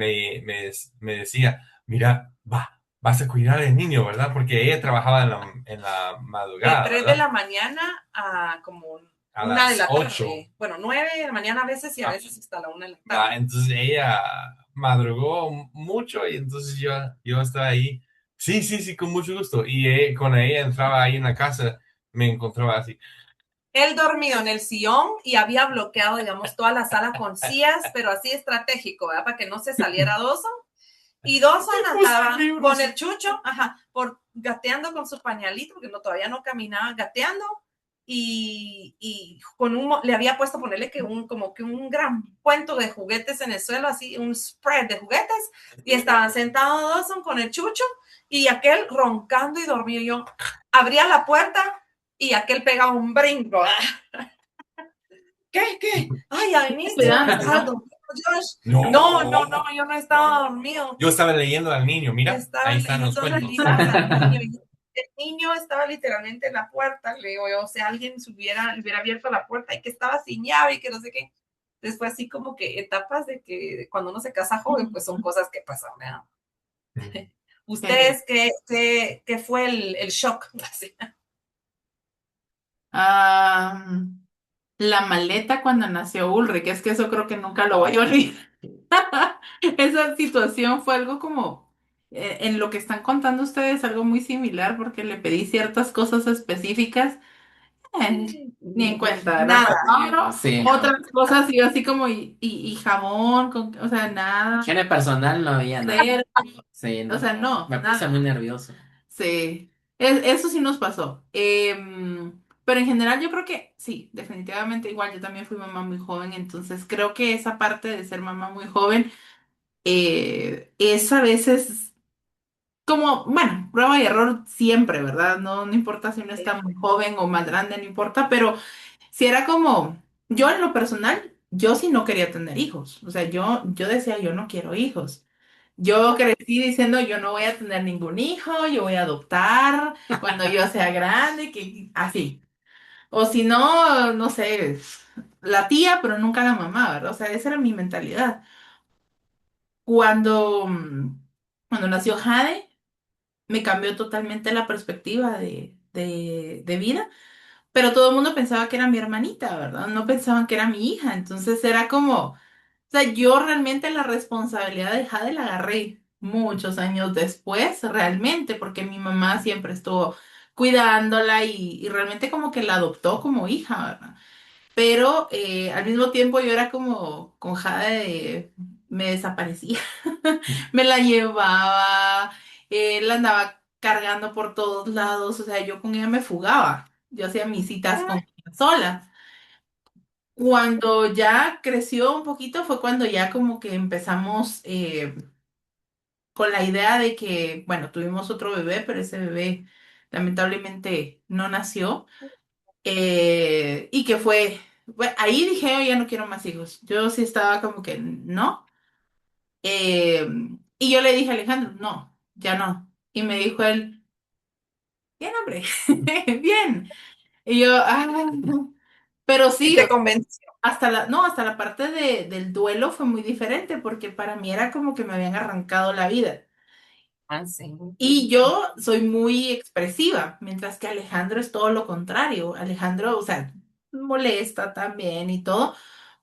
decía, mira, vas a cuidar al niño, ¿verdad? Porque ella trabajaba en la De madrugada, 3 de ¿verdad? la mañana a como A 1 de las la 8. tarde. Bueno, 9 de la mañana a veces y a veces hasta la 1 de la tarde. Entonces ella madrugó mucho y entonces yo estaba ahí. Sí, sí, sí, con mucho gusto. Y cuando ella entraba ahí en la casa, me encontraba así. Él dormido en el sillón y había bloqueado, digamos, toda la sala con sillas, pero así estratégico, ¿verdad? Para que no se saliera Dawson. Y Dawson andaba con el chucho, gateando con su pañalito, porque todavía no caminaba, gateando. Y le había puesto, ponerle que como que un gran cuento de juguetes en el suelo, así, un spread de juguetes. Y estaba sentado Dawson con el chucho y aquel roncando y dormido. Yo abría la puerta y aquel pegaba un brinco. ¿Qué? Ay, ya viniste. ¿Estás dormido, Josh? No, yo no estaba dormido. Yo estaba leyendo al niño, mira, Estaba ahí están los leyendo cuentos. libros al niño. El niño estaba literalmente en la puerta, le digo, o sea, alguien hubiera abierto la puerta y que estaba sin llave y que no sé qué. Después así como que etapas de que cuando uno se casa joven, pues son cosas que pasan, ¿verdad? ¿Ustedes qué fue el shock? Así. Ah, la maleta cuando nació Ulrich, es que eso creo que nunca lo voy a olvidar. Esa situación fue algo como, en lo que están contando ustedes, algo muy similar porque le pedí ciertas cosas específicas, ni en cuenta, ¿verdad? Nada. Pero Sí. otras cosas y así como y jabón, o sea, nada, Higiene personal no había nada. cero, Sí, o no. sea, no, Me puse nada. muy nervioso. Sí, eso sí nos pasó. Pero en general yo creo que sí, definitivamente igual yo también fui mamá muy joven, entonces creo que esa parte de ser mamá muy joven es a veces como, bueno, prueba y error siempre, ¿verdad? No, no importa si uno está muy joven o más grande, no importa, pero si era como, yo en lo personal, yo sí no quería tener hijos, o sea, yo decía, yo no quiero hijos. Yo crecí diciendo, yo no voy a tener ningún hijo, yo voy a adoptar cuando yo sea grande, que así. O si no, no sé, la tía, pero nunca la mamá, ¿verdad? O sea, esa era mi mentalidad. Cuando, cuando nació Jade, me cambió totalmente la perspectiva de vida, pero todo el mundo pensaba que era mi hermanita, ¿verdad? No pensaban que era mi hija, entonces era como, o sea, yo realmente la responsabilidad de Jade la agarré muchos años después, realmente, porque mi mamá siempre estuvo cuidándola y realmente como que la adoptó como hija, ¿verdad? Pero al mismo tiempo yo era como con Jade, me desaparecía, me la llevaba, la andaba cargando por todos lados, o sea, yo con ella me fugaba, yo hacía mis citas con ella sola. Cuando ya creció un poquito fue cuando ya como que empezamos con la idea de que, bueno, tuvimos otro bebé, pero ese bebé lamentablemente no nació. Y que fue, bueno, ahí dije, yo ya no quiero más hijos. Yo sí estaba como que no. Eh, y yo le dije a Alejandro, no, ya no. Y me dijo él, bien, hombre, bien. Y yo, pero Y sí, te convenció. no, hasta la parte del duelo fue muy diferente porque para mí era como que me habían arrancado la vida. Sí. Y yo soy muy expresiva, mientras que Alejandro es todo lo contrario. Alejandro, o sea, molesta también y todo,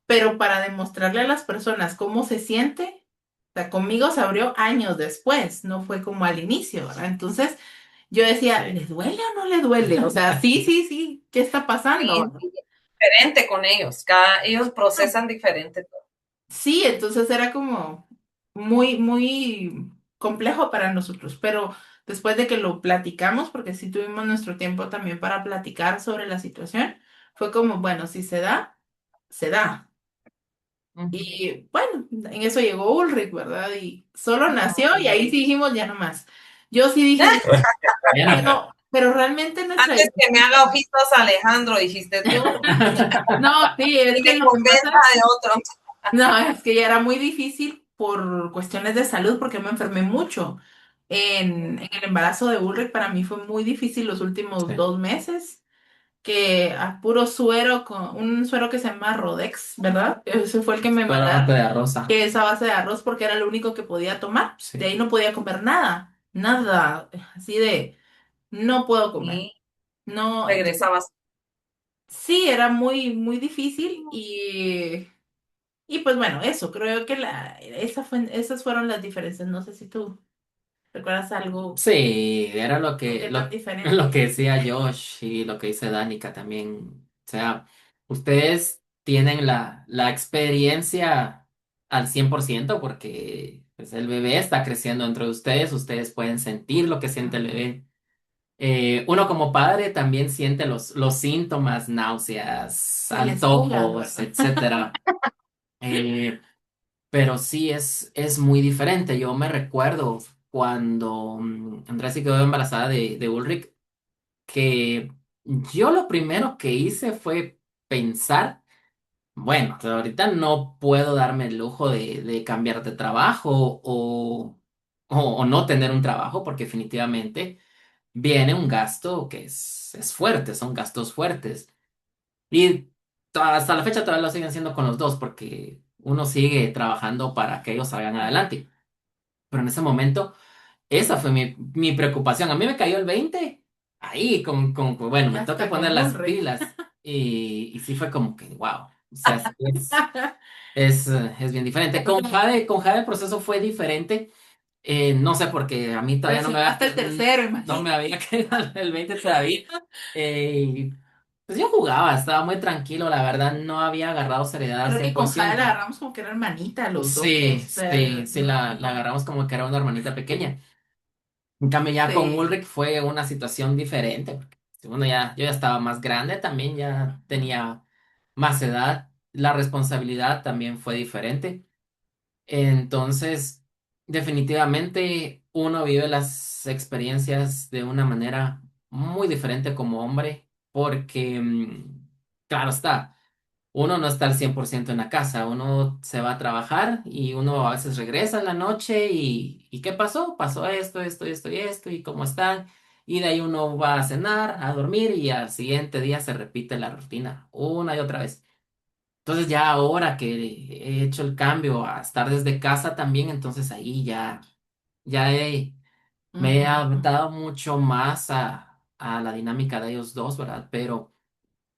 pero para demostrarle a las personas cómo se siente, o sea, conmigo se abrió años después, no fue como al inicio, ¿verdad? Entonces yo decía, ¿le duele o no le duele? O sea, sí, sí, sí, ¿qué está pasando? Sí, diferente con ellos. Ellos procesan diferente todo. Sí, entonces era como muy, muy complejo para nosotros, pero después de que lo platicamos, porque sí tuvimos nuestro tiempo también para platicar sobre la situación, fue como, bueno, si se da, se da. Y bueno, en eso llegó Ulrich, ¿verdad? Y solo nació y ahí sí dijimos ya no más. Yo sí dije, Ya yo no. no, Pero realmente nuestra... Antes que me haga ojitos Alejandro, dijiste tú, No, sí, es y que me lo que convenza pasa... de otro. No, es que ya era muy difícil por cuestiones de salud porque me enfermé mucho. En el embarazo de Ulrich para mí fue muy difícil los últimos Sí. 2 meses, que a puro suero, con un suero que se llama Rodex, ¿verdad? Ese fue el que me Pero base mandaron, de rosa. que es a base de arroz porque era lo único que podía tomar. De Sí. ahí no podía comer nada, nada, así de, no puedo comer. Y No, entonces, regresabas. sí, era muy, muy difícil y pues bueno, eso, creo que esas fueron las diferencias. No sé si tú recuerdas algo, Sí, era qué tan lo diferente. que decía Josh y lo que dice Danica también. O sea, ustedes tienen la experiencia al 100% porque pues, el bebé está creciendo dentro de ustedes pueden sentir lo que siente el bebé. Uno como padre también siente los síntomas, náuseas, Se les fuga, antojos, ¿verdad? etcétera. Eh, pero sí es muy diferente. Yo me recuerdo cuando Andrea se quedó embarazada de Ulrich, que yo lo primero que hice fue pensar, bueno, ahorita no puedo darme el lujo de cambiar de trabajo o no tener un trabajo, porque definitivamente viene un gasto que es fuerte, son gastos fuertes. Y hasta la fecha todavía lo siguen haciendo con los dos, porque uno sigue trabajando para que ellos salgan adelante. Pero en ese momento, esa fue mi preocupación. A mí me cayó el 20 ahí, bueno, Y me toca hasta poner con las Ulrich. pilas. Y sí fue como que, wow. O sea, sí es bien diferente. Con Jade el proceso fue diferente. No sé, porque a mí todavía Presionaste el tercero, no me imagínate. había quedado el 20 todavía. Y, pues yo jugaba, estaba muy tranquilo, la verdad, no había agarrado seriedad al Creo cien que por con Jade la ciento agarramos como que era hermanita los Sí, dos. sí, sí, la No, agarramos como que era una hermanita pequeña. En cambio, ya con sí. Ulrich fue una situación diferente, porque uno yo ya estaba más grande también, ya tenía más edad, la responsabilidad también fue diferente. Entonces, definitivamente uno vive las experiencias de una manera muy diferente como hombre, porque, claro está, uno no está al 100% en la casa, uno se va a trabajar y uno a veces regresa en la noche y ¿qué pasó? Pasó esto, y cómo están. Y de ahí uno va a cenar, a dormir y al siguiente día se repite la rutina una y otra vez. Entonces ya ahora que he hecho el cambio a estar desde casa también, entonces ahí ya me he Ujú. adaptado mucho más a la dinámica de ellos dos, ¿verdad? Pero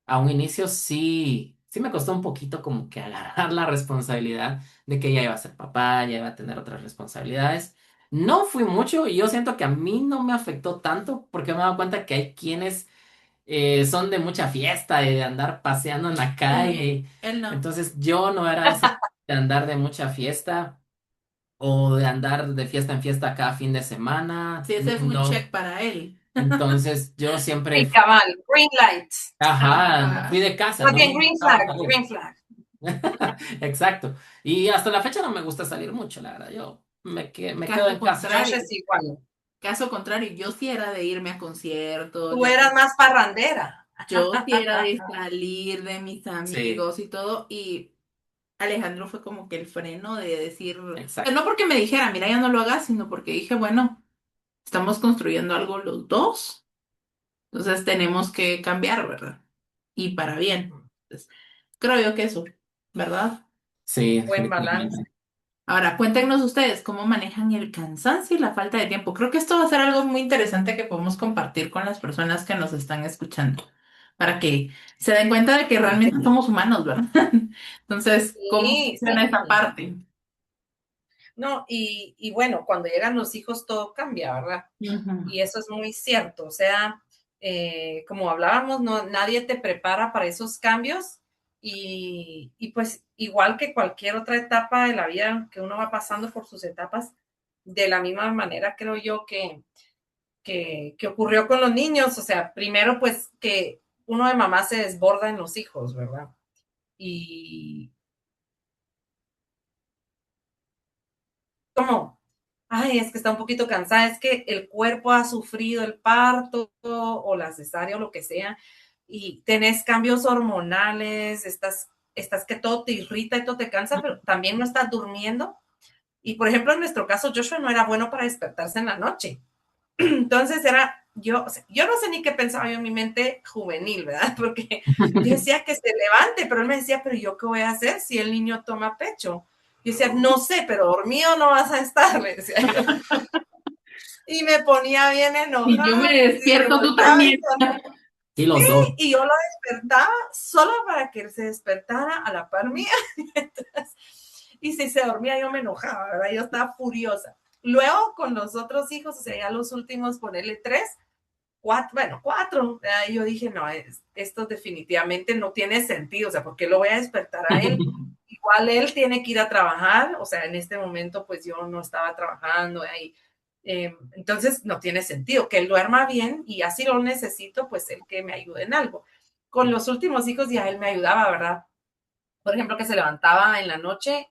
a un inicio sí me costó un poquito como que agarrar la responsabilidad de que ya iba a ser papá, ya iba a tener otras responsabilidades. No fui mucho y yo siento que a mí no me afectó tanto porque me he dado cuenta que hay quienes son de mucha fiesta y de andar paseando en la Él no, calle. él no. Entonces yo no era ese de andar de mucha fiesta o de andar de fiesta en fiesta cada fin de semana. Sí, ese fue un check No. para él. Entonces yo siempre, El cabal, green light. ajá, fui Ajá. de casa, Más no bien, me green gustaba flag, salir. green flag. Exacto. Y hasta la fecha no me gusta salir mucho, la verdad. Yo me quedo Caso en casa. Josh contrario, es igual. caso contrario, yo sí era de irme a conciertos, Tú eras más parrandera. yo sí era de salir de mis Sí, amigos y todo, y Alejandro fue como que el freno de decir, exacto. no porque me dijera, mira, ya no lo hagas, sino porque dije, bueno, estamos construyendo algo los dos, entonces tenemos que cambiar, ¿verdad? Y para bien. Entonces, creo yo que eso, ¿verdad? Sí, Buen balance. definitivamente. Ahora, cuéntenos ustedes cómo manejan el cansancio y la falta de tiempo. Creo que esto va a ser algo muy interesante que podemos compartir con las personas que nos están escuchando, para que se den cuenta de que realmente somos humanos, ¿verdad? Entonces, ¿cómo Sí, funciona esa sí. parte? No, y bueno, cuando llegan los hijos todo cambia, ¿verdad? Ujú. Y eso es muy cierto. O sea, como hablábamos, no, nadie te prepara para esos cambios y pues igual que cualquier otra etapa de la vida que uno va pasando por sus etapas, de la misma manera creo yo que ocurrió con los niños. O sea, primero pues que uno de mamá se desborda en los hijos, ¿verdad? Y como ay, es que está un poquito cansada, es que el cuerpo ha sufrido el parto o la cesárea o lo que sea, y tenés cambios hormonales, estás que todo te irrita y todo te cansa, pero también no estás durmiendo. Y por ejemplo, en nuestro caso, Joshua no era bueno para despertarse en la noche. Entonces yo, o sea, yo no sé ni qué pensaba yo en mi mente juvenil, ¿verdad? Porque yo decía que se levante, pero él me decía, pero yo qué voy a hacer si el niño toma pecho. Yo decía, no sé, pero dormido no vas a estar, le decía yo. Y me ponía bien Y yo enojada. me Y se despierto, tú volteaba también. Sí, los dos. y yo lo despertaba solo para que él se despertara a la par mía. Entonces, y si se dormía yo me enojaba, ¿verdad? Yo estaba furiosa. Luego con los otros hijos, o sea, ya los últimos, ponerle 3, 4, bueno, 4. Yo dije, no, esto definitivamente no tiene sentido, o sea, ¿por qué lo voy a despertar a él? Igual él tiene que ir a trabajar, o sea, en este momento pues yo no estaba trabajando ahí. Entonces no tiene sentido que él duerma bien y así lo necesito, pues él que me ayude en algo. Con los últimos hijos ya él me ayudaba, ¿verdad? Por ejemplo, que se levantaba en la noche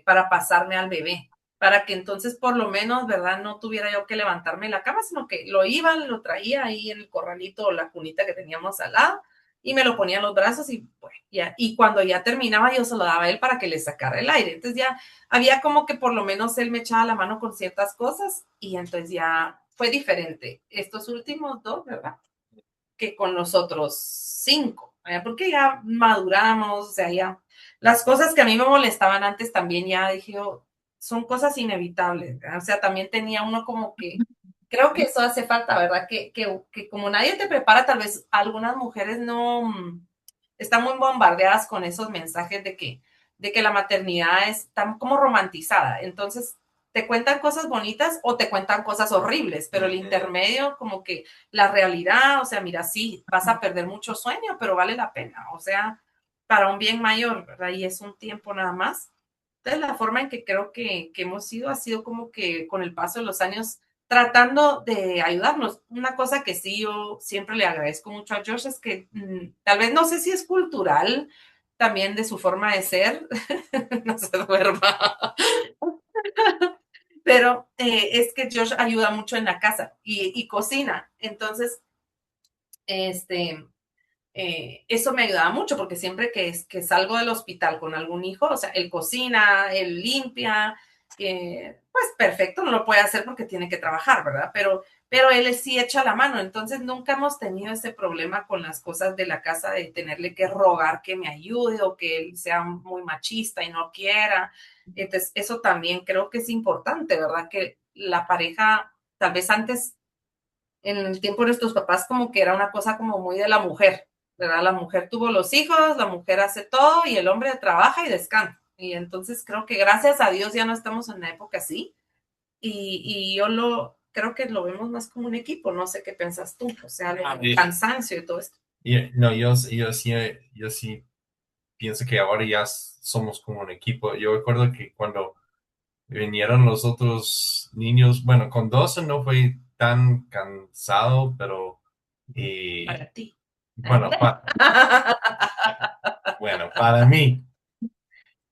para pasarme al bebé, para que entonces por lo menos, ¿verdad? No tuviera yo que levantarme de la cama, sino que lo iba, lo traía ahí en el corralito o la cunita que teníamos al lado y me lo ponía en los brazos y pues ya, y cuando ya terminaba yo se lo daba a él para que le sacara el aire. Entonces ya había como que por lo menos él me echaba la mano con ciertas cosas y entonces ya fue diferente. Estos últimos 2, ¿verdad? Que con los otros 5, ¿verdad? Porque ya maduramos, o sea, ya las cosas que a mí me molestaban antes también ya dije, oh, son cosas inevitables, ¿verdad? O sea, también tenía uno como que, creo que eso hace falta, ¿verdad? Que como nadie te prepara, tal vez algunas mujeres no están muy bombardeadas con esos mensajes de que la maternidad es tan como romantizada. Entonces, te cuentan cosas bonitas o te cuentan cosas horribles, pero el intermedio, como que la realidad, o sea, mira, sí, vas a perder mucho sueño, pero vale la pena, o sea, para un bien mayor, ¿verdad? Y es un tiempo nada más. Entonces, la forma en que creo que hemos ido ha sido como que con el paso de los años tratando de ayudarnos. Una cosa que sí yo siempre le agradezco mucho a Josh es que tal vez no sé si es cultural también de su forma de ser, no se duerma, pero es que Josh ayuda mucho en la casa y cocina. Entonces, este, eso me ayudaba mucho porque siempre que salgo del hospital con algún hijo, o sea, él cocina, él limpia, pues perfecto, no lo puede hacer porque tiene que trabajar, ¿verdad? Pero él sí echa la mano, entonces nunca hemos tenido ese problema con las cosas de la casa de tenerle que rogar que me ayude o que él sea muy machista y no quiera. Entonces, eso también creo que es importante, ¿verdad? Que la pareja, tal vez antes en el tiempo de nuestros papás como que era una cosa como muy de la mujer, ¿verdad? La mujer tuvo los hijos, la mujer hace todo y el hombre trabaja y descansa. Y entonces creo que gracias a Dios ya no estamos en una época así. Y yo creo que lo vemos más como un equipo, no sé qué piensas tú, o sea, el cansancio y todo esto. No, yo sí pienso que ahora ya somos como un equipo. Yo recuerdo que cuando vinieron los otros niños, bueno, con 12 no fue tan cansado, pero Para ti. bueno, bueno, para mí.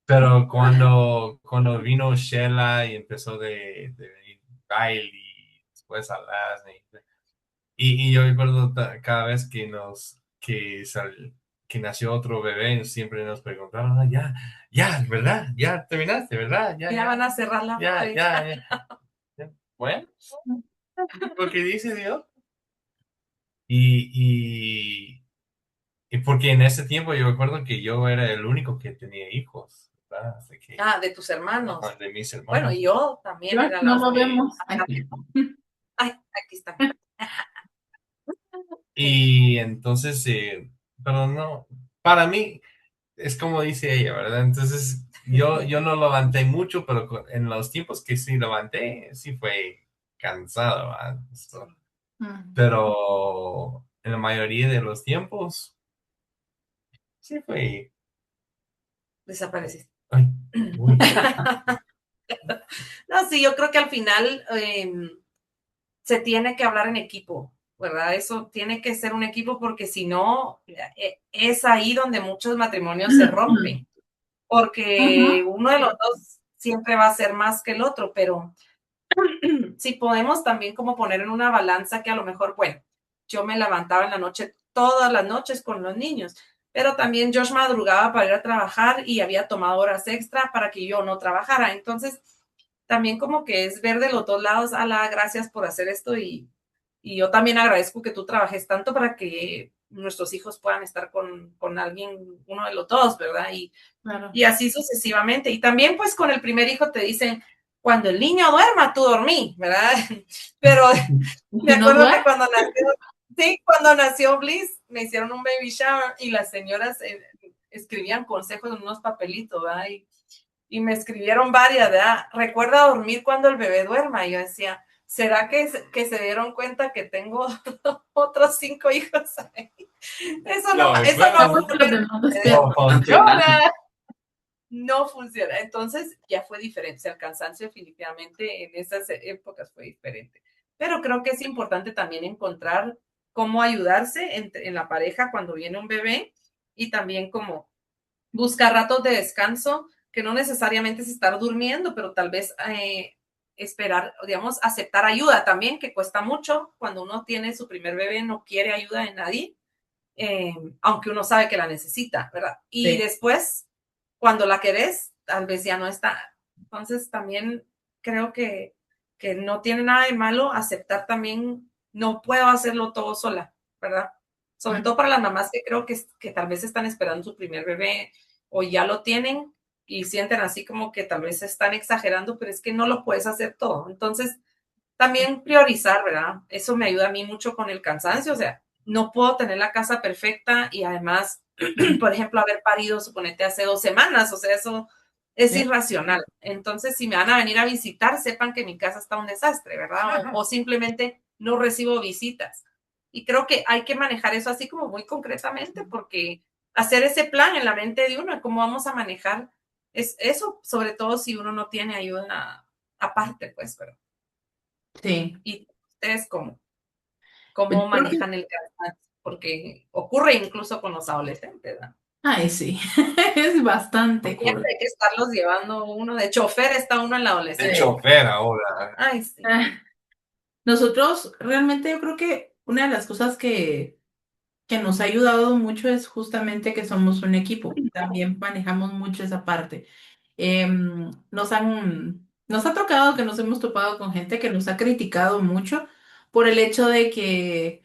Pero cuando vino Sheila y empezó de venir Riley y después Alasne, y yo recuerdo cada vez que nació otro bebé, siempre nos preguntaron, "Ah, ya, ¿verdad? Ya terminaste, ¿verdad? Ya van a cerrar la fábrica. Ya. Bueno, lo que dice Dios. Y, y porque en ese tiempo yo recuerdo que yo era el único que tenía hijos, ¿verdad? Así que, De tus hermanos. de mis Bueno, hermanos. yo también era No la lo vemos. Ay, aquí está. Y entonces, pero no, para mí es como dice ella, ¿verdad? Entonces, yo no levanté mucho, pero en los tiempos que sí levanté, sí fue cansado, ¿verdad? Pero en la mayoría de los tiempos, sí fue. Desapareciste. Ay, uy. No, sí, yo creo que al final se tiene que hablar en equipo, ¿verdad? Eso tiene que ser un equipo porque si no, es ahí donde muchos matrimonios se rompen, porque uno de los dos siempre va a ser más que el otro, pero si podemos también como poner en una balanza que a lo mejor, bueno, yo me levantaba en la noche, todas las noches con los niños, pero también Josh madrugaba para ir a trabajar y había tomado horas extra para que yo no trabajara. Entonces, también como que es ver de los dos lados, ala, gracias por hacer esto y yo también agradezco que tú trabajes tanto para que nuestros hijos puedan estar con alguien, uno de los dos, ¿verdad? Claro. Y así sucesivamente. Y también pues con el primer hijo te dicen, cuando el niño duerma, tú dormí, ¿verdad? Pero me ¿No acuerdo que duerme? cuando nació, sí, cuando nació Bliss, me hicieron un baby shower y las señoras escribían consejos en unos papelitos, ¿verdad? Y me escribieron varias, ¿verdad? Recuerda dormir cuando el bebé duerma. Y yo decía, ¿será que se dieron cuenta que tengo otros 5 hijos ahí? Eso no, No, eso bueno, no Los demás despiertan. no Funciona. funciona. No funciona. Entonces ya fue diferente. O sea, el cansancio definitivamente en esas épocas fue diferente. Pero creo que es importante también encontrar cómo ayudarse en la pareja cuando viene un bebé y también como buscar ratos de descanso, que no necesariamente es estar durmiendo, pero tal vez esperar, digamos, aceptar ayuda también, que cuesta mucho. Cuando uno tiene su primer bebé, no quiere ayuda de nadie, aunque uno sabe que la necesita, ¿verdad? Y Sí. después, cuando la querés, tal vez ya no está. Entonces, también creo que no tiene nada de malo aceptar también, no puedo hacerlo todo sola, ¿verdad? Sobre todo para las mamás que creo que tal vez están esperando su primer bebé o ya lo tienen y sienten así como que tal vez están exagerando, pero es que no lo puedes hacer todo. Entonces, también priorizar, ¿verdad? Eso me ayuda a mí mucho con el cansancio, o sea, no puedo tener la casa perfecta y además, por ejemplo, haber parido, suponete, hace 2 semanas, o sea, eso es Sí. irracional. Entonces, si me van a venir a visitar, sepan que mi casa está un desastre, ¿verdad? O simplemente no recibo visitas. Y creo que hay que manejar eso así como muy concretamente, porque hacer ese plan en la mente de uno, cómo vamos a manejar es eso, sobre todo si uno no tiene ayuda aparte, pues, ¿verdad? Sí. ¿Y ustedes Pues cómo yo creo que, manejan el cansancio? Porque ocurre incluso con los adolescentes, ¿verdad? ay, sí, es bastante Siempre cool. hay que estarlos llevando uno, de chofer está uno en la de adolescencia. chofer ahora. Ay, sí. Ah, nosotros realmente yo creo que una de las cosas que nos ha ayudado mucho es justamente que somos un equipo. También manejamos mucho esa parte. Nos ha tocado que nos hemos topado con gente que nos ha criticado mucho por el hecho de que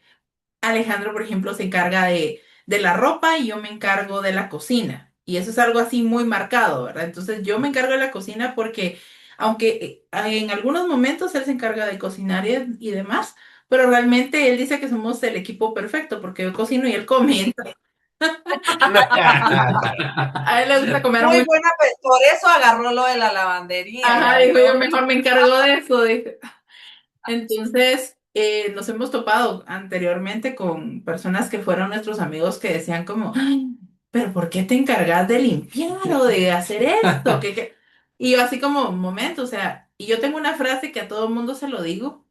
Alejandro, por ejemplo, se encarga de la ropa y yo me encargo de la cocina. Y eso es algo así muy marcado, ¿verdad? Entonces yo me encargo de la cocina porque, aunque en algunos momentos él se encarga de cocinar y demás, pero realmente él dice que somos el equipo perfecto porque yo cocino y él come. Entonces, a él le gusta comer Muy muy... buena, pues, por eso agarró lo de la lavandería, Ajá, ya dijo, yo vio. mejor me encargo de eso. Entonces, nos hemos topado anteriormente con personas que fueron nuestros amigos que decían como, "Ay, pero ¿por qué te encargas de limpiar o de hacer esto? Y yo así como, un momento, o sea, y yo tengo una frase que a todo el mundo se lo digo,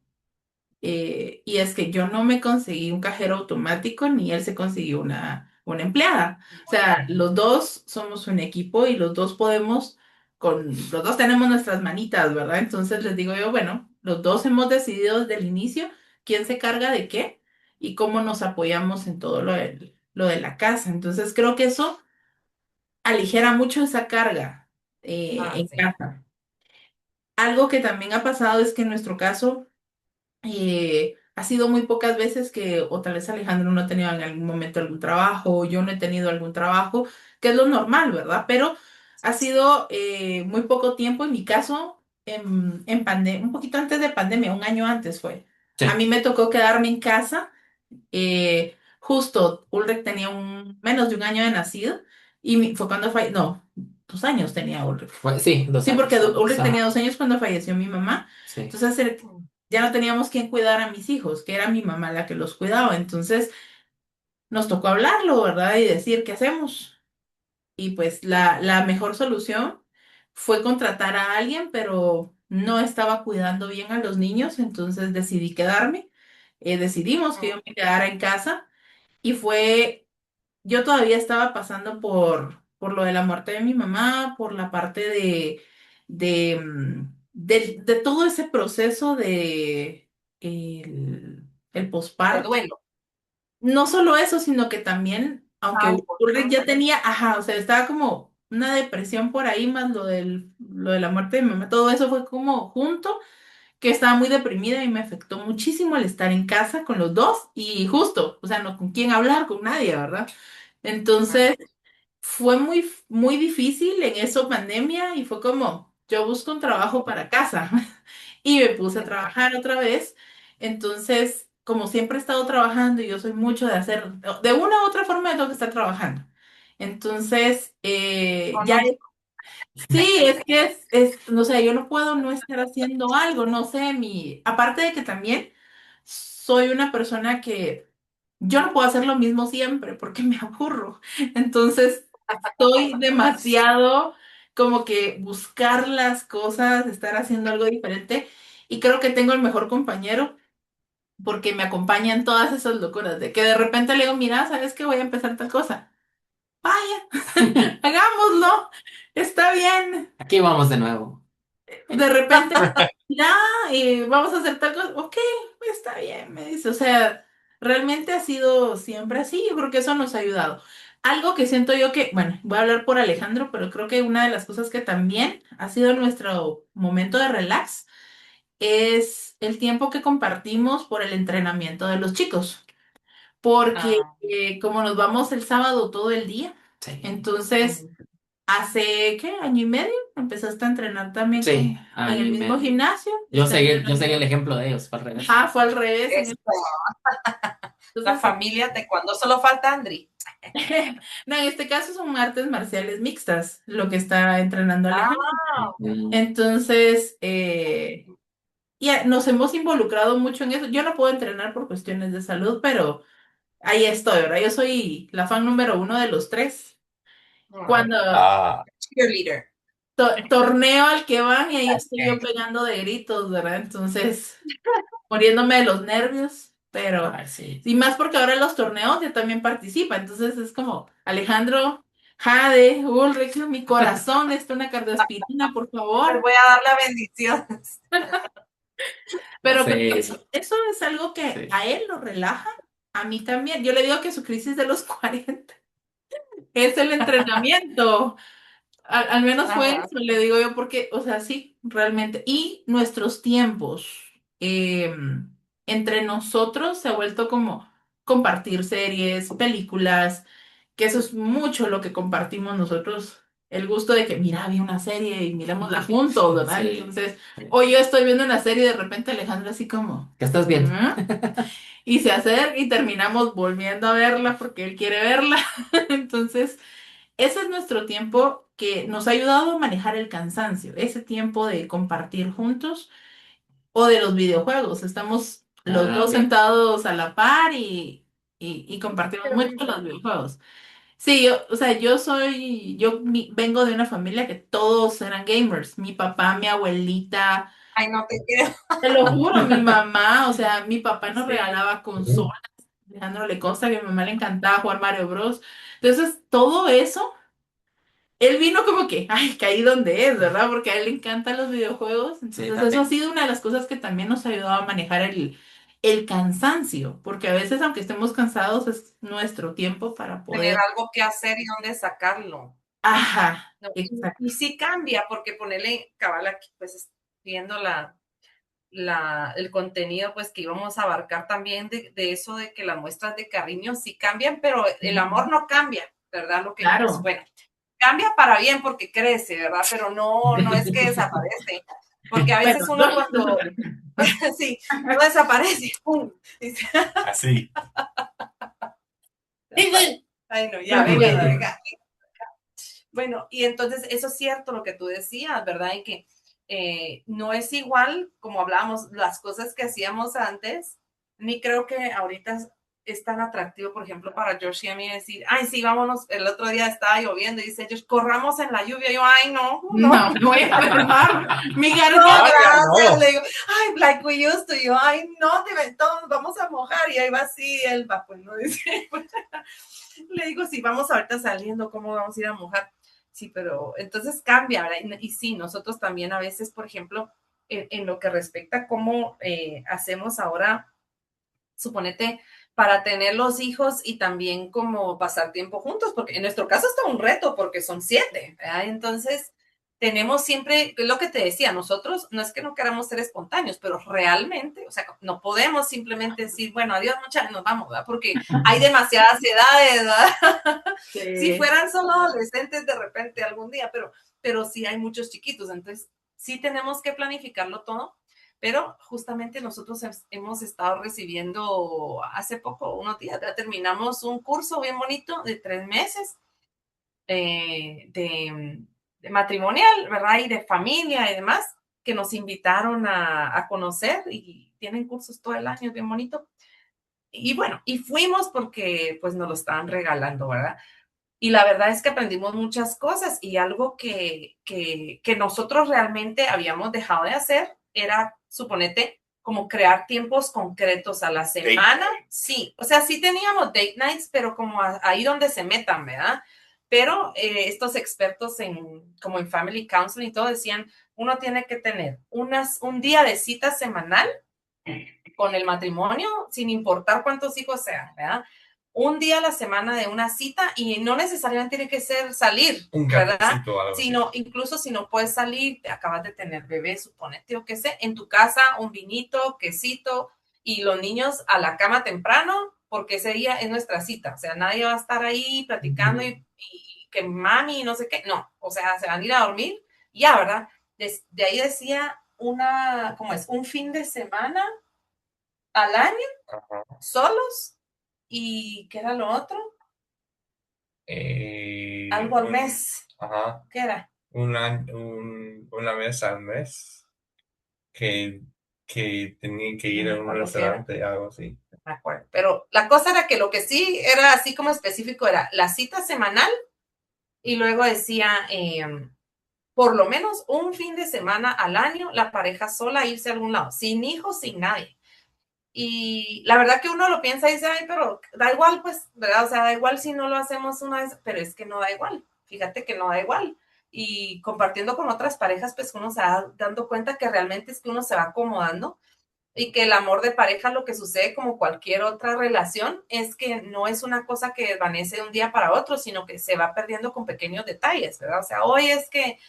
y es que yo no me conseguí un cajero automático ni él se consiguió una empleada. O sea, los dos somos un equipo y los dos podemos, los dos tenemos nuestras manitas, ¿verdad? Entonces les digo yo, bueno, los dos hemos decidido desde el inicio quién se carga de qué y cómo nos apoyamos en todo lo de la casa. Entonces creo que eso aligera mucho esa carga Ah, en sí. casa. Algo que también ha pasado es que en nuestro caso, ha sido muy pocas veces que, o tal vez Alejandro no ha tenido en algún momento algún trabajo, o yo no he tenido algún trabajo, que es lo normal, ¿verdad? Pero ha sido muy poco tiempo, en mi caso, en pandemia, un poquito antes de pandemia, un año antes fue. A Sí. mí me tocó quedarme en casa, justo Ulrich tenía menos de un año de nacido, y fue cuando falleció, no, 2 años tenía Ulrich. Sí, dos Sí, porque años. Ulrich tenía Ajá. 2 años cuando falleció mi mamá. Sí. Entonces ya no teníamos quien cuidar a mis hijos, que era mi mamá la que los cuidaba. Entonces nos tocó hablarlo, ¿verdad? Y decir, ¿qué hacemos? Y pues la mejor solución fue contratar a alguien, pero no estaba cuidando bien a los niños, entonces decidí quedarme. Decidimos que yo me quedara en casa y yo todavía estaba pasando por lo de la muerte de mi mamá, por la parte de de todo ese proceso el De posparto. duelo. No solo eso, sino que también, aunque Ay, Ulrich ya tenía, ajá, o sea, estaba como una depresión por ahí, más lo de la muerte de mi mamá, todo eso fue como junto, que estaba muy deprimida y me afectó muchísimo el estar en casa con los dos y justo, o sea, no con quién hablar, con nadie, ¿verdad? Entonces, fue muy difícil en eso pandemia y fue como, yo busco un trabajo para casa y me puse a trabajar otra vez. Entonces, como siempre he estado trabajando y yo soy mucho de hacer, de una u otra forma tengo que estar trabajando. Entonces, o ya no. sí, es que no sé, yo no puedo no estar haciendo algo, no sé, aparte de que también soy una persona que yo no puedo hacer lo mismo siempre porque me aburro. Entonces, estoy demasiado como que buscar las cosas, estar haciendo algo diferente y creo que tengo el mejor compañero porque me acompaña en todas esas locuras de que de repente le digo, mira, ¿sabes qué? Voy a empezar tal cosa. Vaya, hagámoslo, está bien. Aquí vamos de nuevo. De repente, ya, vamos a hacer tal cosa. Ok, está bien, me dice. O sea, realmente ha sido siempre así. Yo creo que eso nos ha ayudado. Algo que siento yo que, bueno, voy a hablar por Alejandro, pero creo que una de las cosas que también ha sido nuestro momento de relax es el tiempo que compartimos por el entrenamiento de los chicos. Porque Ah, como nos vamos el sábado todo el día, Sí, entonces ujú. hace, ¿qué? ¿Año y medio? Empezaste a entrenar también sí, en año el y mismo medio. gimnasio. Yo Está seguí, yo entrenando. seguí el ejemplo de ellos, fue al revés. Ah, fue al revés. Eso, la Entonces, familia de cuando solo falta Andri. no, en este caso son artes marciales mixtas, lo que está entrenando Alejandro. Ah, Mm, Entonces, ya nos hemos involucrado mucho en eso. Yo no puedo entrenar por cuestiones de salud, pero ahí estoy, ¿verdad? Yo soy la fan número uno de los tres. ah, Cuando Ah, cheerleader. torneo al que van y ahí estoy yo Ok. pegando de gritos, ¿verdad? Entonces, muriéndome de los nervios, pero Ay, sí. y más porque ahora en los torneos yo también participa, entonces es como Alejandro, Jade, Ulrich, mi corazón necesita una cardioaspirina, por Les favor. voy a dar la bendición. Pero creo que Sí, eso es algo que sí. a él lo relaja, a mí también. Yo le digo que su crisis de los 40 es el entrenamiento. Al menos fue Ajá. eso, le digo yo, porque, o sea, sí, realmente. Y nuestros tiempos eh, entre nosotros se ha vuelto como compartir series, películas, que eso es mucho lo que compartimos nosotros. El gusto de que, mira, vi una serie y mirémosla juntos, ¿verdad? Sí, Entonces, sí. o yo estoy viendo una serie y de repente Alejandro así como, ¿Qué estás viendo? "¿Mm?", y se acerca y terminamos volviendo a verla porque él quiere verla. Entonces, ese es nuestro tiempo que nos ha ayudado a manejar el cansancio, ese tiempo de compartir juntos o de los videojuegos. Estamos los Ah, dos ok. sentados a la par y compartimos Qué mucho rico. los videojuegos. Sí, o sea, vengo de una familia que todos eran gamers. Mi papá, mi abuelita, Ay, no te quiero. te lo juro, mi mamá, o sea, mi papá nos Sí. regalaba consolas. Alejandro le consta que a mi mamá le encantaba jugar Mario Bros. Entonces, todo eso él vino como que, ay, caí donde es, ¿verdad? Porque a él le encantan los videojuegos. Sí, Entonces, eso ha también. sido una de las cosas que también nos ha ayudado a manejar el cansancio, porque a veces, aunque estemos cansados, es nuestro tiempo para Tener poder. algo que hacer y dónde sacarlo. Ajá, No, y exacto. sí cambia, porque ponerle cabal aquí, pues viendo el contenido, pues que íbamos a abarcar también de eso de que las muestras de cariño sí cambian, pero el amor no cambia, ¿verdad? Lo que, pues Claro. bueno, cambia para bien porque crece, ¿verdad? Pero no, no es que desaparece, porque a Bueno, veces uno no cuando, desaparece. sí, no desaparece, ¡pum! Dice, así. ay, no, ya, No venga, puede. venga. Bueno, y entonces eso es cierto lo que tú decías, ¿verdad? Y que no es igual, como hablábamos, las cosas que hacíamos antes, ni creo que ahorita es tan atractivo, por ejemplo, para Josh y a mí decir, ay, sí, vámonos, el otro día estaba lloviendo y dice Josh, corramos en la lluvia, yo, ay, no, no, No, me voy a enfermar. Mi no, Ah, garganta. ya gracias, no. le digo, ay, like we used to, yo, ay, no, todos vamos a mojar, y ahí va así, él va, pues, no dice, le digo, si vamos ahorita saliendo, ¿cómo vamos a ir a mojar? Sí, pero entonces cambia, ¿verdad? Y sí, nosotros también a veces, por ejemplo, en lo que respecta a cómo hacemos ahora, suponete, para tener los hijos y también como pasar tiempo juntos, porque en nuestro caso está un reto porque son 7, ¿verdad? Entonces, tenemos siempre, es lo que te decía, nosotros no es que no queramos ser espontáneos, pero realmente, o sea, no podemos simplemente decir, bueno, adiós, muchachos, nos vamos, ¿verdad? Porque hay demasiadas edades, ¿verdad? Si fueran solo adolescentes de repente algún día, pero sí hay muchos chiquitos, entonces sí tenemos que planificarlo todo. Pero justamente nosotros hemos estado recibiendo hace poco, unos días, ya terminamos un curso bien bonito de 3 meses de matrimonial, ¿verdad? Y de familia y demás, que nos invitaron a conocer y tienen cursos todo el año, bien bonito. Y bueno, y fuimos porque pues nos lo estaban regalando, ¿verdad? Y la verdad es que aprendimos muchas cosas y algo que nosotros realmente habíamos dejado de hacer era, suponete, como crear tiempos concretos a la semana. Sí, o sea, sí teníamos date nights, pero como ahí donde se metan, ¿verdad? Pero estos expertos como en family counseling y todo decían, uno tiene que tener un día de cita semanal con el matrimonio, sin importar cuántos hijos sean, ¿verdad? Un día a la semana de una cita y no necesariamente tiene que ser salir, Un ¿verdad? cafecito o algo Sino, así. incluso si no puedes salir, te acabas de tener bebé, suponete, o qué sé, en tu casa, un vinito, quesito, y los niños a la cama temprano, porque ese día es nuestra cita, o sea, nadie va a estar ahí platicando y que mami, no sé qué, no, o sea, se van a ir a dormir, ya, ¿verdad? De ahí decía ¿cómo es? Un fin de semana al año, Ajá. solos, y ¿qué era lo otro? Algo al mes. Ajá. ¿Qué era? Una vez al mes que, que tenían que ir No a me un acuerdo qué era. restaurante, algo así. No me acuerdo. Pero la cosa era que lo que sí era así como específico era la cita semanal y luego decía, por lo menos un fin de semana al año, la pareja sola irse a algún lado, sin hijos, sin nadie. Y la verdad que uno lo piensa y dice, ay, pero da igual, pues, ¿verdad? O sea, da igual si no lo hacemos una vez, pero es que no da igual. Fíjate que no da igual. Y compartiendo con otras parejas, pues uno se va dando cuenta que realmente es que uno se va acomodando y que el amor de pareja, lo que sucede como cualquier otra relación, es que no es una cosa que desvanece de un día para otro, sino que se va perdiendo con pequeños detalles, ¿verdad? O sea, hoy es que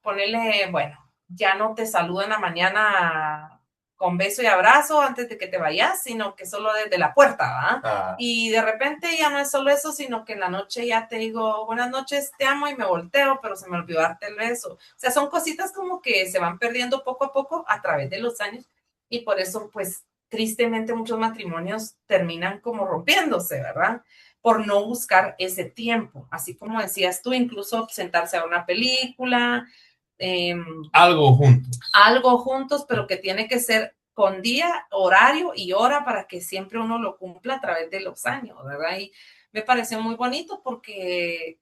ponerle, bueno, ya no te saluda en la mañana con beso y abrazo antes de que te vayas, sino que solo desde la puerta, ¿va? Y de repente ya no es solo eso, sino que en la noche ya te digo, buenas noches, te amo y me volteo, pero se me olvidó darte el beso. O sea, son cositas como que se van perdiendo poco a poco a través de los años y por eso, pues, tristemente muchos matrimonios terminan como rompiéndose, ¿verdad? Por no buscar ese tiempo. Así como decías tú, incluso sentarse a una película, Algo juntos. algo juntos, pero que tiene que ser con día, horario y hora para que siempre uno lo cumpla a través de los años, ¿verdad? Y me pareció muy bonito porque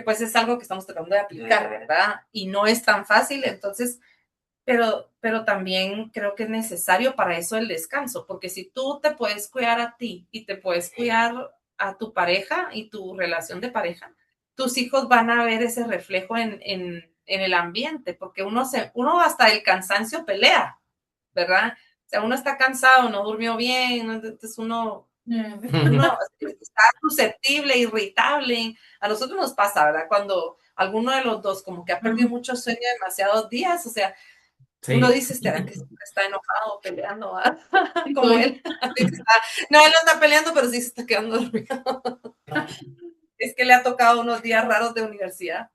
pues es algo que estamos tratando de aplicar, ¿verdad? Y no es tan fácil, entonces, pero también creo que es necesario para eso el descanso, porque si tú te puedes cuidar a ti y te puedes cuidar a tu pareja y tu relación de pareja, tus hijos van a ver ese reflejo en el ambiente, porque uno hasta el cansancio pelea, ¿verdad? O sea, uno está cansado, no durmió bien, entonces uno está susceptible, irritable. A nosotros nos pasa, ¿verdad? Cuando alguno de los dos como que ha perdido mucho sueño demasiados días, o sea, Sí. uno dice, ¿será que está enojado, peleando? Como él. No, él no está peleando, pero sí se está quedando dormido. Es que le ha tocado unos días raros de universidad.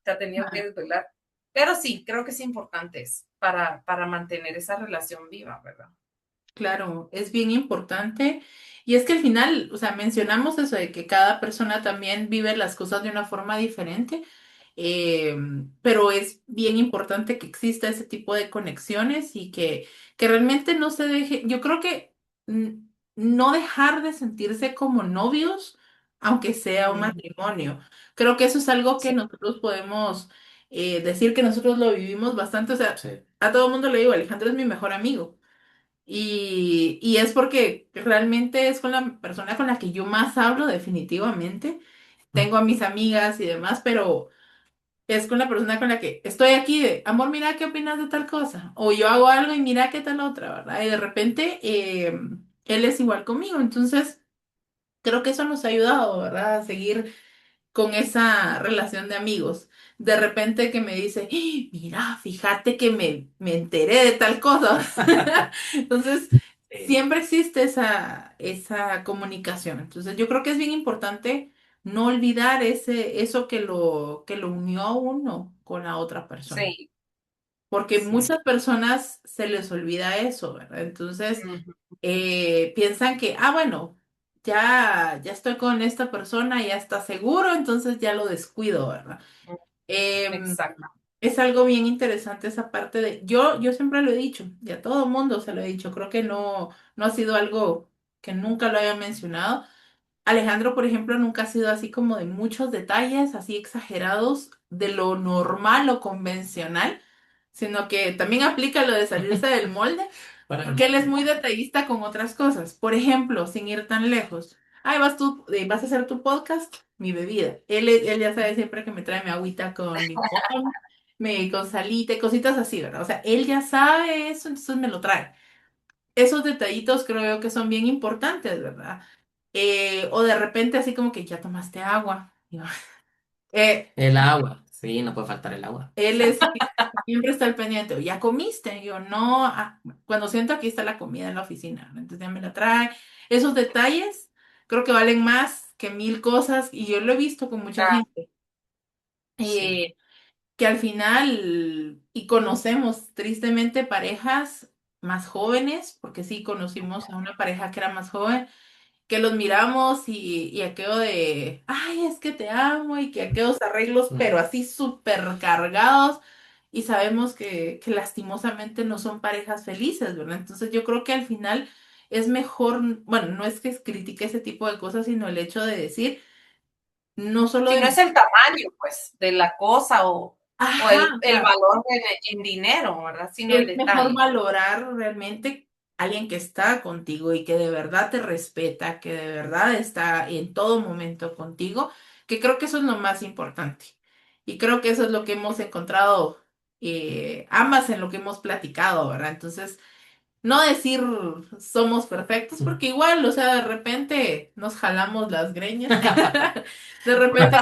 Se ha tenido que desvelar. Pero sí, creo que es importante eso para mantener esa relación viva, ¿verdad? Claro, es bien importante. Y es que al final, o sea, mencionamos eso de que cada persona también vive las cosas de una forma diferente, eh, pero es bien importante que exista ese tipo de conexiones y que realmente no se deje, yo creo que no dejar de sentirse como novios, aunque sea un matrimonio. Creo que eso es algo que Sí. nosotros podemos decir que nosotros lo vivimos bastante. O sea, Sí. a todo el mundo le digo, Alejandro es mi mejor amigo. Y es porque realmente es con la persona con la que yo más hablo, definitivamente. Tengo a mis amigas y demás, pero es con la persona con la que estoy aquí de, amor, mira qué opinas de tal cosa, o yo hago algo y mira qué tal otra, ¿verdad? Y de repente él es igual conmigo, entonces creo que eso nos ha ayudado, ¿verdad? A seguir con esa relación de amigos. De repente que me dice, "¡Ah! Mira, fíjate que me enteré de tal cosa". Entonces, Sí. siempre existe esa comunicación. Entonces, yo creo que es bien importante no olvidar eso que lo unió a uno con la otra persona. Sí, Porque sí. muchas personas se les olvida eso, ¿verdad? Entonces, Ujú. piensan que, ah, bueno, ya estoy con esta persona, ya está seguro, entonces ya lo descuido, ¿verdad? Em, Exacto. es algo bien interesante esa parte yo siempre lo he dicho, y a todo mundo se lo he dicho, creo que no ha sido algo que nunca lo haya mencionado. Alejandro, por ejemplo, nunca ha sido así como de muchos detalles, así exagerados, de lo normal o convencional, sino que también aplica lo de salirse del molde, Para- porque él es muy detallista con otras cosas. Por ejemplo, sin ir tan lejos. Ay, vas a hacer tu podcast, mi bebida. Él ya sabe siempre que me trae mi agüita con limón, con salita y cositas así, ¿verdad? O sea, él ya sabe eso, entonces me lo trae. Esos detallitos creo yo que son bien importantes, ¿verdad? O de repente así como que ya tomaste agua. Y yo, El agua, sí, no puede faltar el agua. él siempre está al pendiente. O, ¿ya comiste? Y yo no. Cuando siento aquí está la comida en la oficina, ¿no? Entonces ya me la trae. Esos detalles creo que valen más que mil cosas y yo lo he visto con mucha Ah, gente. sí. eh, que al final, y conocemos tristemente parejas más jóvenes, porque sí conocimos a una pareja que era más joven que los miramos y aquello de, ay, es que te amo y que aquellos arreglos, pero Mm. así súper cargados y sabemos que lastimosamente no son parejas felices, ¿verdad? Entonces yo creo que al final es mejor, bueno, no es que critique ese tipo de cosas, sino el hecho de decir, no solo Si no de, es el tamaño, pues, de la cosa o ajá, o el sea, valor en dinero, ¿verdad? Sino el es mejor detalle. valorar realmente a alguien que está contigo y que de verdad te respeta, que de verdad está en todo momento contigo, que creo que eso es lo más importante. Y creo que eso es lo que hemos encontrado ambas en lo que hemos platicado, ¿verdad? Entonces, no decir somos perfectos, porque igual, o sea, de repente nos jalamos las greñas, de repente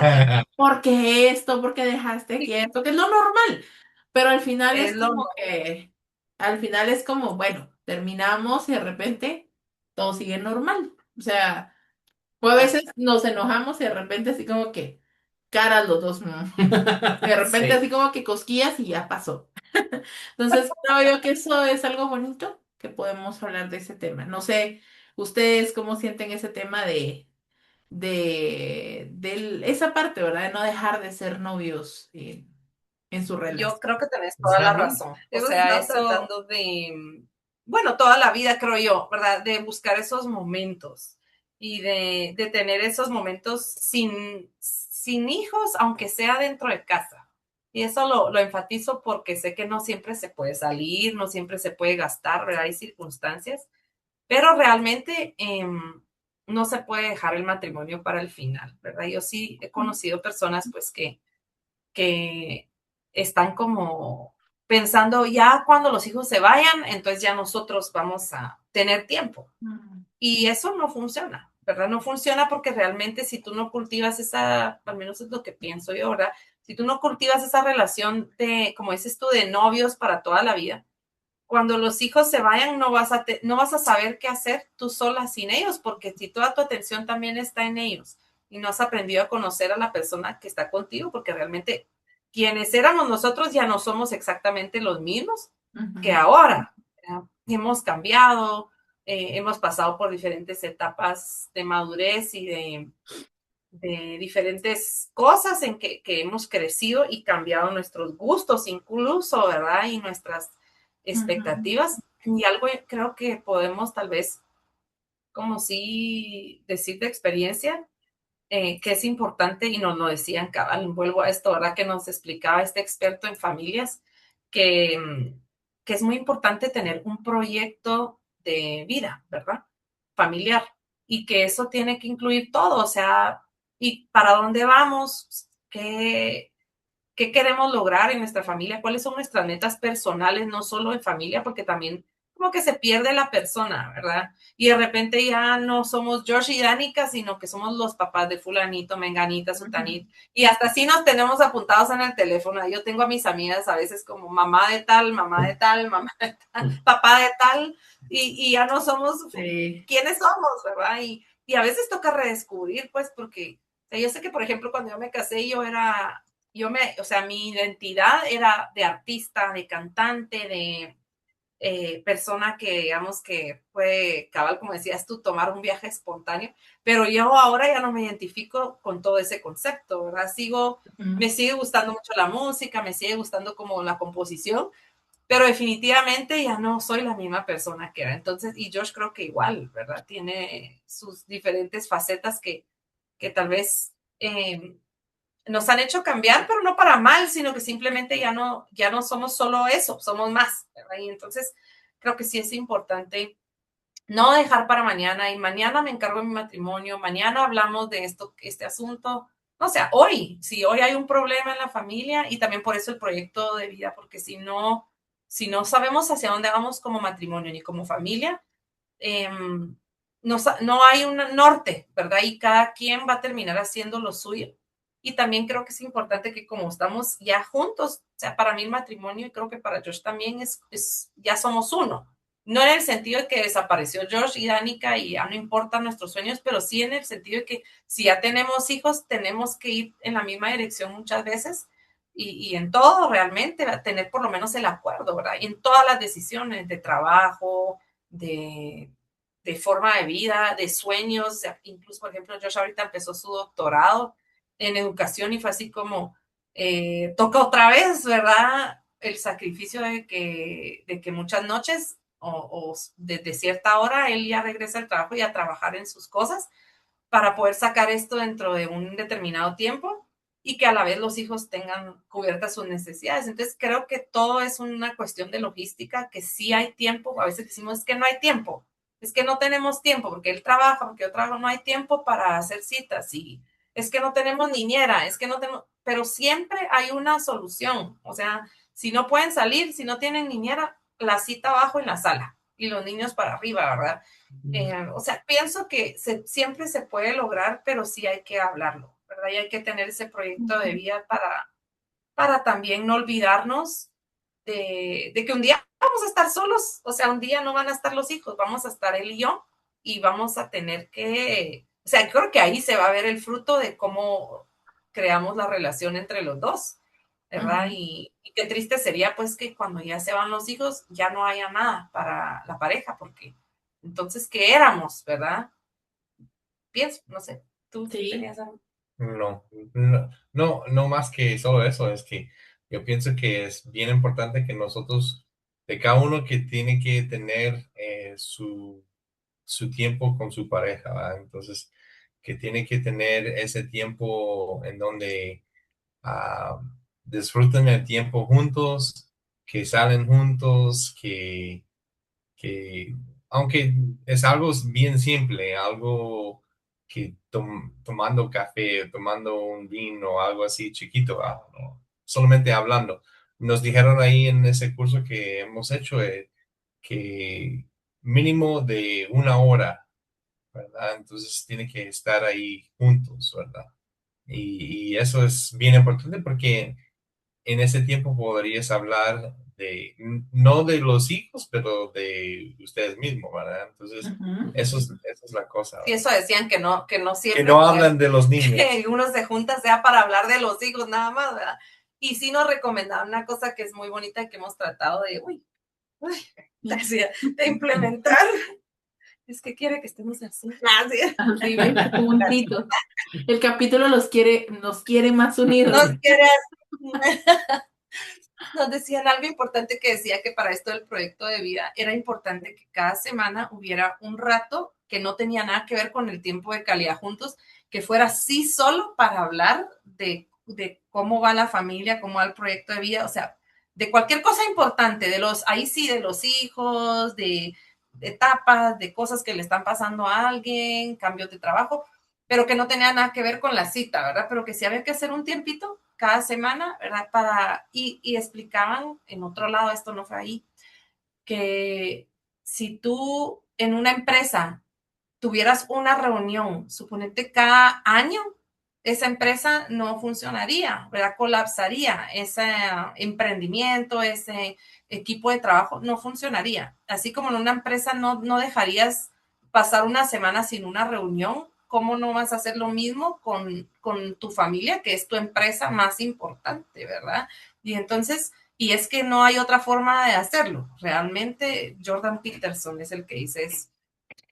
¿por qué esto? ¿Por qué dejaste Sí, quieto? Que es lo normal. Pero al final es es lo como que, al final es como, bueno, terminamos y de repente todo sigue normal. O sea, o a veces normal. nos enojamos y de repente así como que caras los dos. Y de repente Sí. así como que cosquillas y ya pasó. Entonces creo yo que eso es algo bonito que podemos hablar de ese tema. No sé, ustedes cómo sienten ese tema de esa parte, ¿verdad? De no dejar de ser novios en su Yo relación. creo que tenés O toda sea, a la mí, razón. O Hemos sea, estado eso, tratando de, bueno, toda la vida creo yo, ¿verdad? De buscar esos momentos y de tener esos momentos sin hijos, aunque sea dentro de casa. Y eso lo enfatizo porque sé que no siempre se puede salir, no siempre se puede gastar, ¿verdad? Hay circunstancias, pero realmente no se puede dejar el matrimonio para el final, ¿verdad? Yo sí he conocido personas pues que están como pensando ya cuando los hijos se vayan, entonces ya nosotros vamos a tener tiempo. Ujú, Y eso no funciona, ¿verdad? No funciona porque realmente si tú no cultivas esa, al menos es lo que pienso yo, ¿verdad? Si tú no cultivas esa relación de, como dices tú, de novios para toda la vida, cuando los hijos se vayan no vas a saber qué hacer tú sola sin ellos, porque si toda tu atención también está en ellos y no has aprendido a conocer a la persona que está contigo, porque realmente quienes éramos nosotros ya no somos exactamente los mismos que ujú, ahora. ¿Verdad? Hemos cambiado, hemos pasado por diferentes etapas de madurez y de diferentes cosas en que hemos crecido y cambiado nuestros gustos incluso, ¿verdad? Y nuestras ujú, expectativas. Y algo creo que podemos tal vez, como sí decir de experiencia, que es importante, y nos lo decían, cabal, vuelvo a esto, ¿verdad? Que nos explicaba este experto en familias, que, que es muy importante tener un proyecto de vida, ¿verdad? Familiar. Y que eso tiene que incluir todo, o sea, ¿y para dónde vamos? ¿Qué, qué queremos lograr en nuestra familia, cuáles son nuestras metas personales, no solo en familia, porque también como que se pierde la persona, ¿verdad? Y de repente ya no somos Josh y Danica, sino que somos los papás de fulanito, menganita, sutanito. Y hasta así nos tenemos apuntados en el teléfono. Yo tengo a mis amigas a veces como mamá de tal, mamá de tal, mamá de tal, papá de tal, y ya no somos quiénes somos, ¿verdad? Y a veces toca redescubrir, pues, porque o sea, yo sé que, por ejemplo, cuando yo me casé, o sea, mi identidad era de artista, de cantante, de persona que, digamos, que puede, cabal, como decías tú, tomar un viaje espontáneo, pero yo ahora ya no me identifico con todo ese concepto, ¿verdad? Me sigue gustando mucho la música, me sigue gustando como la composición, pero definitivamente ya no soy la misma persona que era. Entonces, y Josh creo que igual, ¿verdad? Tiene sus diferentes facetas que tal vez nos han hecho cambiar, pero no para mal, sino que simplemente ya no somos solo eso, somos más, ¿verdad? Y entonces creo que sí es importante no dejar para mañana, y mañana me encargo de mi matrimonio, mañana hablamos de este asunto, no, o sea, hoy, si hoy hay un problema en la familia, y también por eso el proyecto de vida, porque si no sabemos hacia dónde vamos como matrimonio ni como familia, eh, no hay un norte, ¿verdad? Y cada quien va a terminar haciendo lo suyo. Y también creo que es importante que como estamos ya juntos, o sea, para mí el matrimonio y creo que para Josh también ya somos uno. No en el sentido de que desapareció Josh y Danica y ya no importan nuestros sueños, pero sí en el sentido de que si ya tenemos hijos, tenemos que ir en la misma dirección muchas veces y en todo realmente, tener por lo menos el acuerdo, ¿verdad? Y en todas las decisiones de trabajo, de, de forma de vida, de sueños, incluso por ejemplo Josh ahorita empezó su doctorado en educación y fue así como, toca otra vez, ¿verdad? El sacrificio de que muchas noches o desde cierta hora él ya regresa al trabajo y a trabajar en sus cosas para poder sacar esto dentro de un determinado tiempo y que a la vez los hijos tengan cubiertas sus necesidades. Entonces creo que todo es una cuestión de logística, que sí hay tiempo, a veces decimos es que no hay tiempo, es que no tenemos tiempo, porque él trabaja, porque yo trabajo, no hay tiempo para hacer citas y es que no tenemos niñera, es que no tenemos, pero siempre hay una solución, o sea, si no pueden salir, si no tienen niñera, la cita abajo en la sala y los niños para arriba, ¿verdad? O sea, pienso que siempre se puede lograr, pero sí hay que hablarlo, ¿verdad? Y hay que tener ese proyecto de vida para también no olvidarnos de que un día vamos a estar solos, o sea, un día no van a estar los hijos, vamos a estar él y yo, y vamos a tener que, o sea, creo que ahí se va a ver el fruto de cómo creamos la relación entre los dos, ¿verdad? Y qué triste sería pues que cuando ya se van los hijos ya no haya nada para la pareja, porque entonces, ¿qué éramos, verdad? Pienso, no sé, tú tenías algo. No más que solo eso, es que yo pienso que es bien importante que nosotros, de cada uno que tiene que tener su tiempo con su pareja, ¿verdad? Entonces, que tiene que tener ese tiempo en donde ah, disfruten el tiempo juntos, que salen juntos, que aunque es algo bien simple, algo que tomando café, tomando un vino, algo así chiquito, no, solamente hablando. Nos dijeron ahí en ese curso que hemos hecho que mínimo de una hora, ¿verdad? Entonces tiene que estar ahí juntos, ¿verdad? Y eso es bien importante porque en ese tiempo podrías hablar no de los hijos, pero de ustedes mismos, ¿verdad? Entonces, eso es la cosa, Y ¿verdad? eso decían que no Que siempre. no hablan de los niños. Que uno se junta sea para hablar de los hijos nada más, ¿verdad? Y sí nos recomendaban una cosa que es muy bonita y que hemos tratado de implementar. Es que quiere que estemos así. Así, juntitos. El capítulo nos quiere más unidos. Nos decían algo importante que decía que para esto del proyecto de vida era importante que cada semana hubiera un rato que no tenía nada que ver con el tiempo de calidad juntos, que fuera así solo para hablar de cómo va la familia, cómo va el proyecto de vida, o sea, de cualquier cosa importante, de los hijos, de etapas, de cosas que le están pasando a alguien, cambios de trabajo, pero que no tenía nada que ver con la cita, ¿verdad? Pero que sí había que hacer un tiempito cada semana, ¿verdad? Y explicaban en otro lado, esto no fue ahí, que si tú en una empresa tuvieras una reunión, suponete cada año, esa empresa no funcionaría, ¿verdad? Colapsaría, ese emprendimiento, ese equipo de trabajo no funcionaría. Así como en una empresa no dejarías pasar una semana sin una reunión, ¿cómo no vas a hacer lo mismo con tu familia, que es tu empresa más importante, ¿verdad? Y entonces, y es que no hay otra forma de hacerlo. Realmente Jordan Peterson es el que dice eso.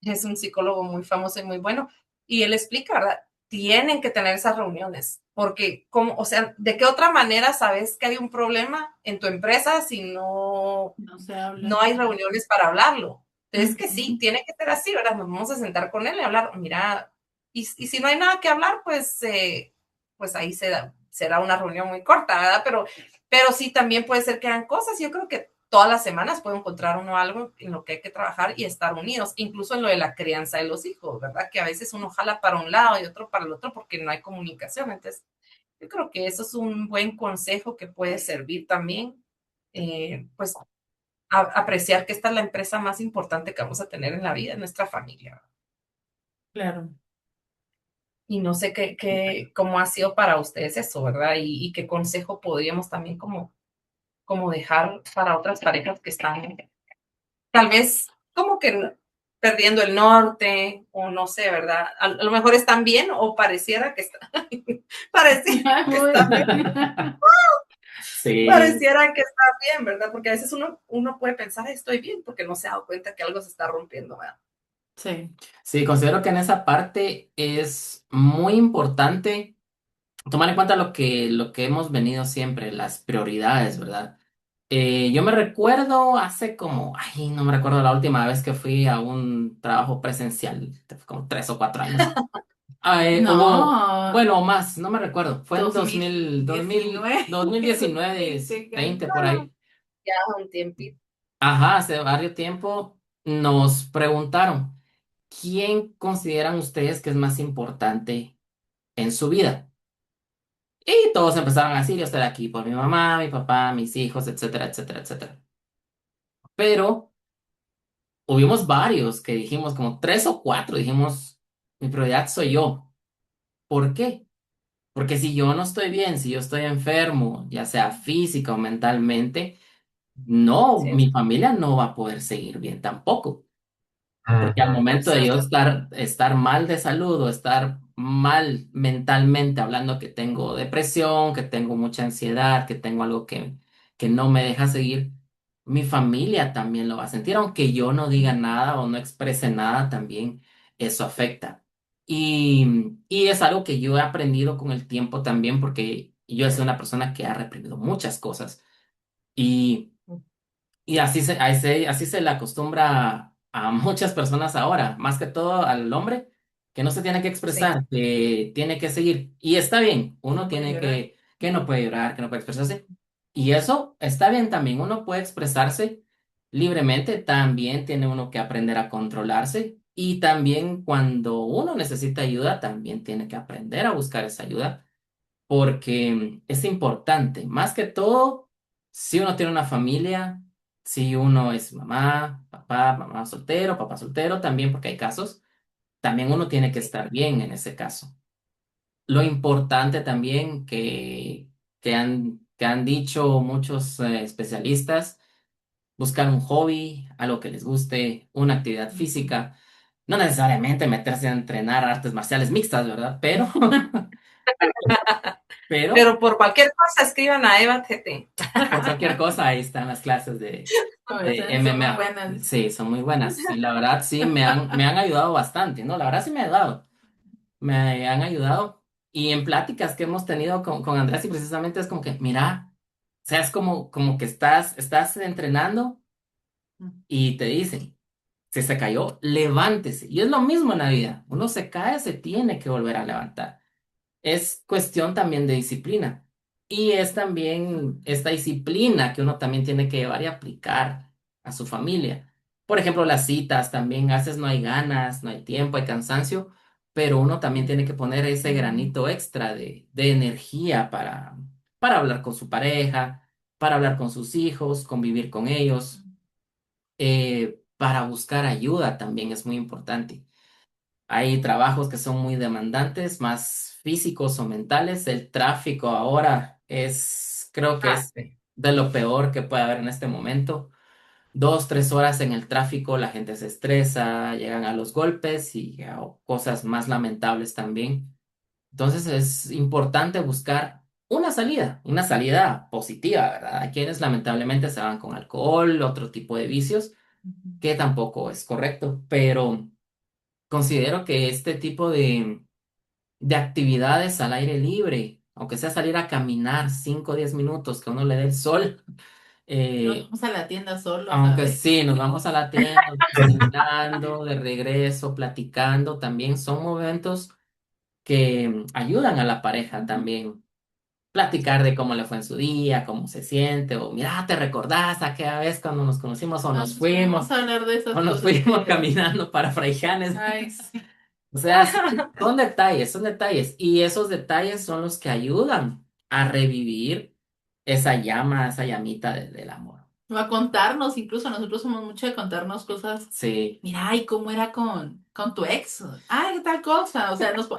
Es un psicólogo muy famoso y muy bueno, y él explica, ¿verdad? Tienen que tener esas reuniones, porque, como, o sea, ¿de qué otra manera sabes que hay un problema en tu empresa si No se habla. no hay reuniones para hablarlo? Entonces, que sí, Ujú. tiene que ser así, ¿verdad? Nos vamos a sentar con él y hablar, mira, y si no hay nada que hablar, pues ahí será una reunión muy corta, ¿verdad? Pero sí, también puede ser que hagan cosas. Yo creo que todas las semanas puede encontrar uno algo en lo que hay que trabajar y estar unidos, incluso en lo de la crianza de los hijos, ¿verdad? Que a veces uno jala para un lado y otro para el otro porque no hay comunicación. Entonces, yo creo que eso es un buen consejo que puede servir también, pues, apreciar que esta es la empresa más importante que vamos a tener en la vida, en nuestra familia. Claro. Y no sé cómo ha sido para ustedes eso, ¿verdad? Y qué consejo podríamos también como dejar para otras parejas que están tal vez como que perdiendo el norte, o no sé, ¿verdad? A lo mejor están bien o pareciera que están bien, Sí, pareciera que están bien, ¿verdad? Porque a veces uno puede pensar, estoy bien, porque no se ha dado cuenta que algo se está rompiendo, ¿verdad? Sí. sí, considero que en esa parte es muy importante tomar en cuenta lo que hemos venido siempre, las prioridades, ¿verdad? Yo me recuerdo hace como, ay, no me recuerdo la última vez que fui a un trabajo presencial, como 3 o 4 años. No, Bueno, más, no me recuerdo, fue en 2019. 2019, Sí, 20 por ahí. Ya un tiempito. Ajá, hace varios tiempo nos preguntaron, ¿quién consideran ustedes que es más importante en su vida? Y todos empezaron a decir, yo estoy aquí por mi mamá, mi papá, mis hijos, etcétera, etcétera, etcétera. Pero hubimos varios que dijimos, como 3 o 4, dijimos, mi prioridad soy yo. ¿Por qué? Porque si yo no estoy bien, si yo estoy enfermo, ya sea física o mentalmente, no, Sí, mi familia no va a poder seguir bien tampoco. Porque al Ujú. momento de yo exacto. estar mal de salud o estar mal mentalmente, hablando que tengo depresión, que tengo mucha ansiedad, que tengo algo que no me deja seguir, mi familia también lo va a sentir, aunque yo no diga nada o no exprese nada, también eso afecta. Y es algo que yo he aprendido con el tiempo también, porque yo soy una persona que ha reprimido muchas cosas. Y y así se le acostumbra a muchas personas ahora, más que todo al hombre, que no se tiene que Sí, expresar, que tiene que seguir. Y está bien, uno No puede tiene llorar. que no puede llorar, que no puede expresarse. Y eso está bien también, uno puede expresarse libremente, también tiene uno que aprender a controlarse. Y también cuando uno necesita ayuda, también tiene que aprender a buscar esa ayuda porque es importante, más que todo, si uno tiene una familia, si uno es mamá, papá soltero también, porque hay casos, también uno tiene que sí. estar bien en ese caso. Lo importante también que han dicho muchos especialistas, buscar un hobby, algo que les guste, una actividad Ujú. física, no necesariamente meterse a entrenar artes marciales mixtas, ¿verdad? Pero Pero por cualquier cosa escriban a Eva TT. por cualquier cosa, ahí están las clases Como de dicen, son muy MMA. buenas. Sí, son muy buenas. Y la verdad sí me han ayudado bastante, ¿no? La verdad sí me ha ayudado. Me han ayudado. Y en pláticas que hemos tenido con Andrés, y precisamente es como que, mira, o sea, es como que estás entrenando y te dicen, si se cayó, levántese. Y es lo mismo en la vida. Uno se cae, se tiene que volver a levantar. Es cuestión también de disciplina. Y es también esta disciplina que uno también tiene que llevar y aplicar a su familia. Por ejemplo, las citas también, a veces no hay ganas, no hay tiempo, hay cansancio, pero uno también tiene que poner ese Mm. granito extra de energía para hablar con su pareja, para hablar con sus hijos, convivir con ellos, para buscar ayuda también es muy importante. Hay trabajos que son muy demandantes, más físicos o mentales. El tráfico ahora creo que es Sí. de lo peor que puede haber en este momento. 2, 3 horas en el tráfico, la gente se estresa, llegan a los golpes y a cosas más lamentables también. Entonces es importante buscar una salida positiva, ¿verdad? Hay quienes lamentablemente se van con alcohol, otro tipo de vicios, que tampoco es correcto, pero considero que este tipo de actividades al aire libre, aunque sea salir a caminar 5 o 10 minutos, que uno le dé el sol, Nos eh, vamos a la tienda solo, aunque ¿sabes? sí, nos vamos a la tienda, nos vamos caminando, de regreso, platicando, también son momentos que ayudan a la pareja también. Platicar de cómo le fue en su día, cómo se siente, o mira, ¿te recordás aquella vez cuando nos conocimos Ah, nos ponemos a hablar de esas o nos cosas fuimos que... caminando para Fraijanes? Ay, sí. O sea, son detalles, son detalles. Y esos detalles son los que ayudan a revivir esa llama, esa llamita del amor. O a contarnos, incluso nosotros somos mucho de contarnos cosas. Sí, Mira, ¿y cómo era con tu ex? Ay, qué tal cosa. O sea, Claro.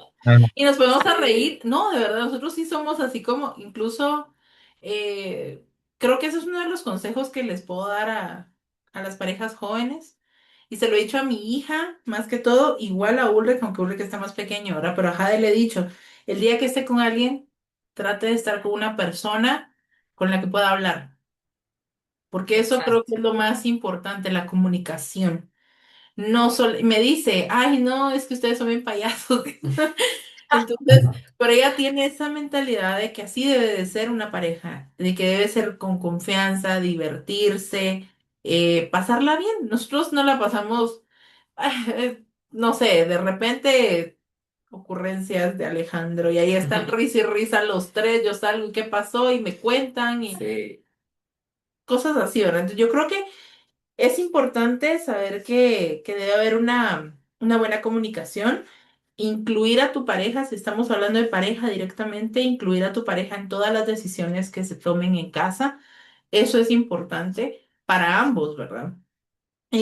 y nos podemos a Sí. reír. No, de verdad, nosotros sí somos así como, incluso, creo que ese es uno de los consejos que les puedo dar a las parejas jóvenes. Y se lo he dicho a mi hija, más que todo, igual a Ulrich, aunque Ulrich está más pequeño ahora, pero a Jade le he dicho, el día que esté con alguien, trate de estar con una persona con la que pueda hablar, porque eso creo Exacto. que es lo más importante, la comunicación. No solo, me dice, ay, no, es que ustedes son bien payasos. Entonces, pero ella tiene esa mentalidad de que así debe de ser una pareja, de que debe ser con confianza, divertirse, pasarla bien. Nosotros no la pasamos, no sé, de repente ocurrencias de Alejandro y ahí están risa y risa los tres, yo salgo y qué pasó y me cuentan y sí, cosas así, ¿verdad? Entonces, yo creo que es importante saber que debe haber una buena comunicación, incluir a tu pareja, si estamos hablando de pareja directamente, incluir a tu pareja en todas las decisiones que se tomen en casa. Eso es importante para ambos, ¿verdad? Sí.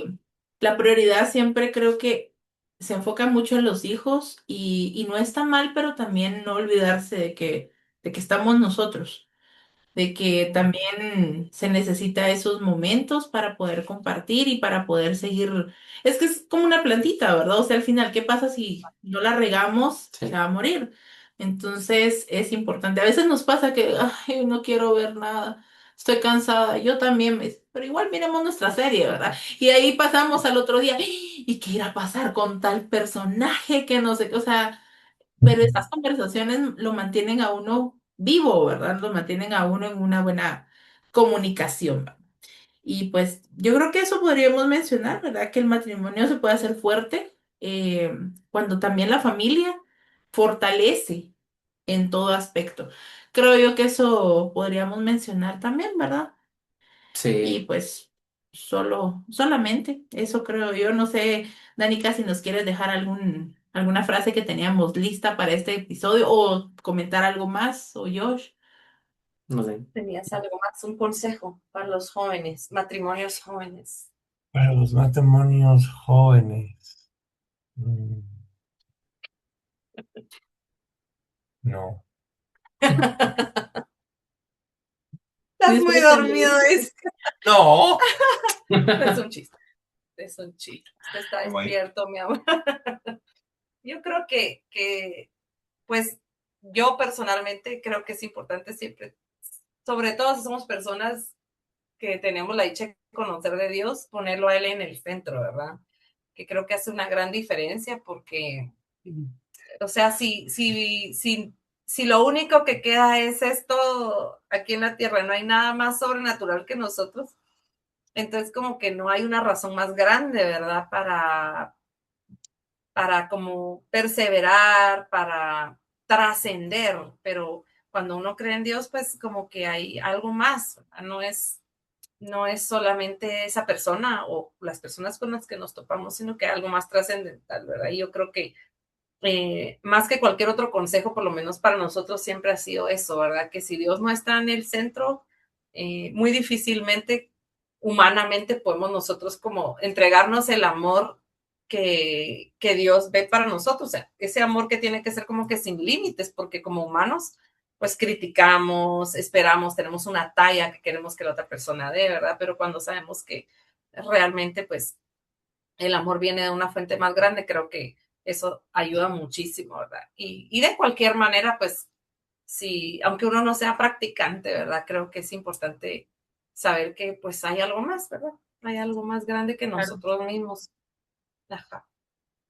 Eh, la prioridad siempre creo que se enfoca mucho en los hijos y no está mal, pero también no olvidarse de que estamos nosotros, de que también se necesita esos momentos para poder compartir y para poder seguir. Es que es como una plantita, ¿verdad? O sea, al final, ¿qué pasa si no la regamos? Se sí. va a morir. Entonces es importante. A veces nos pasa que, ay, no quiero ver nada, estoy cansada, yo también, pero igual miremos nuestra serie, ¿verdad? Y ahí pasamos al otro día, ¿y qué irá a pasar con tal personaje que no sé qué? O sea, pero esas conversaciones lo mantienen a uno vivo, ¿verdad? Lo mantienen a uno en una buena comunicación, ¿va? Y pues yo creo que eso podríamos mencionar, ¿verdad? Que el matrimonio se puede hacer fuerte cuando también la familia fortalece en todo aspecto. Creo yo que eso podríamos mencionar también, ¿verdad? Y Sí, pues solamente eso creo yo. No sé, Danica, si nos quieres dejar alguna frase que teníamos lista para este episodio o comentar algo más, o Josh. no sé. ¿Tenías algo más? Un consejo para los jóvenes, matrimonios jóvenes. Para los matrimonios jóvenes. mm, No. Estás muy dormido, Disfrútenlo. No. es un chiste, es un chiste. Usted está Guay. despierto, mi amor. Yo creo que, pues, yo personalmente creo que es importante siempre, sobre todo si somos personas que tenemos la dicha de conocer de Dios, ponerlo a Él en el centro, ¿verdad? Que creo que hace una gran diferencia porque, o sea, si lo único que queda es esto aquí en la tierra, no hay nada más sobrenatural que nosotros, entonces como que no hay una razón más grande, ¿verdad? Para como perseverar, para trascender, pero cuando uno cree en Dios, pues como que hay algo más, ¿verdad? No es solamente esa persona o las personas con las que nos topamos, sino que hay algo más trascendental, ¿verdad? Y yo creo que más que cualquier otro consejo, por lo menos para nosotros siempre ha sido eso, ¿verdad? Que si Dios no está en el centro, muy difícilmente, humanamente, podemos nosotros como entregarnos el amor que Dios ve para nosotros. O sea, ese amor que tiene que ser como que sin límites, porque como humanos, pues criticamos, esperamos, tenemos una talla que queremos que la otra persona dé, ¿verdad? Pero cuando sabemos que realmente, pues, el amor viene de una fuente más grande, creo que eso ayuda muchísimo, ¿verdad? Y de cualquier manera, pues, sí, aunque uno no sea practicante, ¿verdad? Creo que es importante saber que, pues, hay algo más, ¿verdad? Hay algo más grande que Claro. nosotros mismos. Ajá.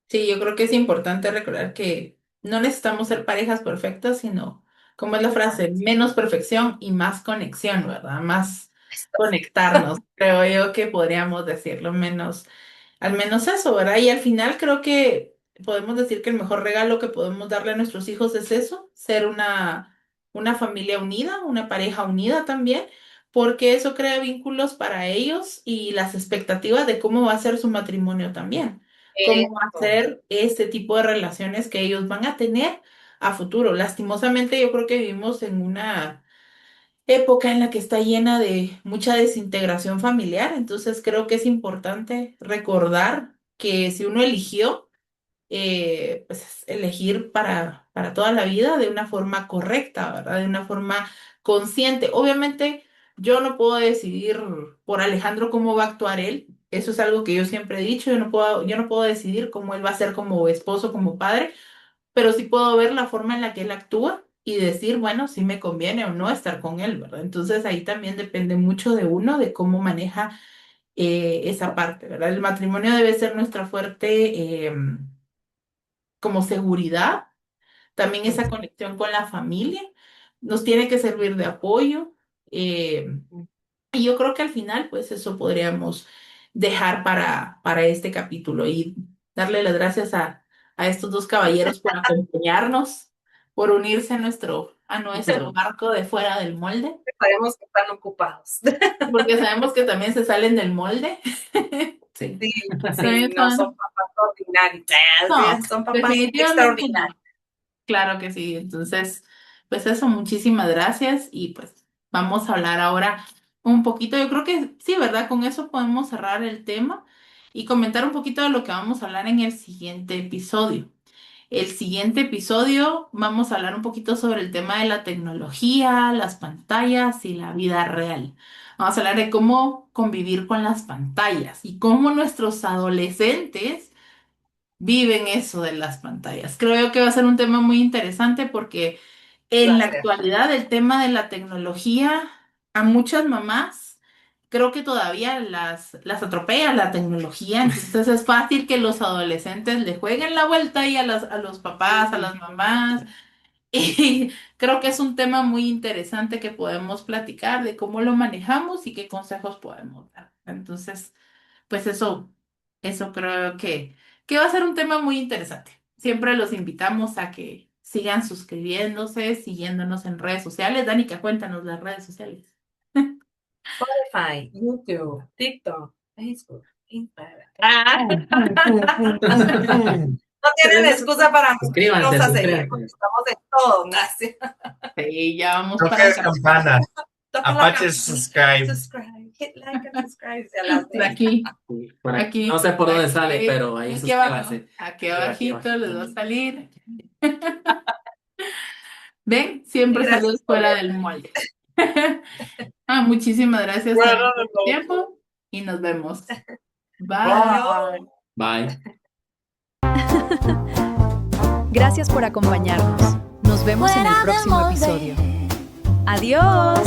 Sí, yo creo que es importante recordar que no necesitamos ser parejas perfectas, sino, como es la frase, menos perfección y más conexión, ¿verdad? Más conectarnos, creo yo que podríamos decirlo, menos, al menos eso, ¿verdad? Y al final creo que podemos decir que el mejor regalo que podemos darle a nuestros hijos es eso, ser una familia unida, una pareja unida también, porque eso crea vínculos para ellos y las expectativas de cómo va a ser su matrimonio también, cómo va a Eso. ser este tipo de relaciones que ellos van a tener a futuro. Lastimosamente, yo creo que vivimos en una época en la que está llena de mucha desintegración familiar, entonces creo que es importante recordar que si uno eligió, pues elegir para toda la vida de una forma correcta, ¿verdad? De una forma consciente. Obviamente, yo no puedo decidir por Alejandro cómo va a actuar él. Eso es algo que yo siempre he dicho. Yo no puedo decidir cómo él va a ser como esposo, como padre, pero sí puedo ver la forma en la que él actúa y decir, bueno, si me conviene o no estar con él, ¿verdad? Entonces ahí también depende mucho de uno, de cómo maneja esa parte, ¿verdad? El matrimonio debe ser nuestra fuerte como seguridad, también esa conexión con la familia, nos tiene que servir de apoyo. eh, y yo creo que al final, pues eso podríamos dejar para este capítulo y darle las gracias a estos dos caballeros por acompañarnos, por unirse a nuestro barco de fuera del molde, Sabemos que están ocupados. porque sabemos que también se salen del molde. Sí. Sí, También sí, no son papás ordinarios. no, Son papás definitivamente no. extraordinarios. Claro que sí. Entonces, pues eso, muchísimas gracias y pues vamos a hablar ahora un poquito. Yo creo que sí, ¿verdad? Con eso podemos cerrar el tema y comentar un poquito de lo que vamos a hablar en el siguiente episodio. El siguiente episodio vamos a hablar un poquito sobre el tema de la tecnología, las pantallas y la vida real. Vamos a hablar de cómo convivir con las pantallas y cómo nuestros adolescentes viven eso de las pantallas. Creo que va a ser un tema muy interesante porque en la Gracias. actualidad el tema de la tecnología a muchas mamás creo que todavía las atropella la tecnología, entonces es fácil que los adolescentes le jueguen la vuelta ahí a los papás, a las mamás. Y creo que es un tema muy interesante que podemos platicar de cómo lo manejamos y qué consejos podemos dar. Entonces, pues eso creo que va a ser un tema muy interesante. Siempre los invitamos a que sigan suscribiéndose, siguiéndonos en redes sociales. Danica, cuéntanos las redes sociales. Spotify, YouTube, TikTok, Facebook, Instagram. No tienen excusa para no Suscríbanse, irnos a seguir, porque suscríbanse. estamos en todo, Ignacio. Sí, ya vamos Toca para las campanas. Toca la Apache campanita, subscribe. subscribe, hit like and subscribe. Y a las por de- aquí, Sí, por aquí. aquí, No sé por dónde aquí, sale, pero ahí aquí abajo, suscríbanse. aquí Arriba, abajito les va a abajito. salir. ¿Ven? Siempre Gracias saludos por fuera ver. del molde. Muchísimas gracias Bueno, también por tu tiempo y nos vemos. Bye. Adiós. Bye. Gracias por acompañarnos. Nos vemos en el próximo episodio. Adiós.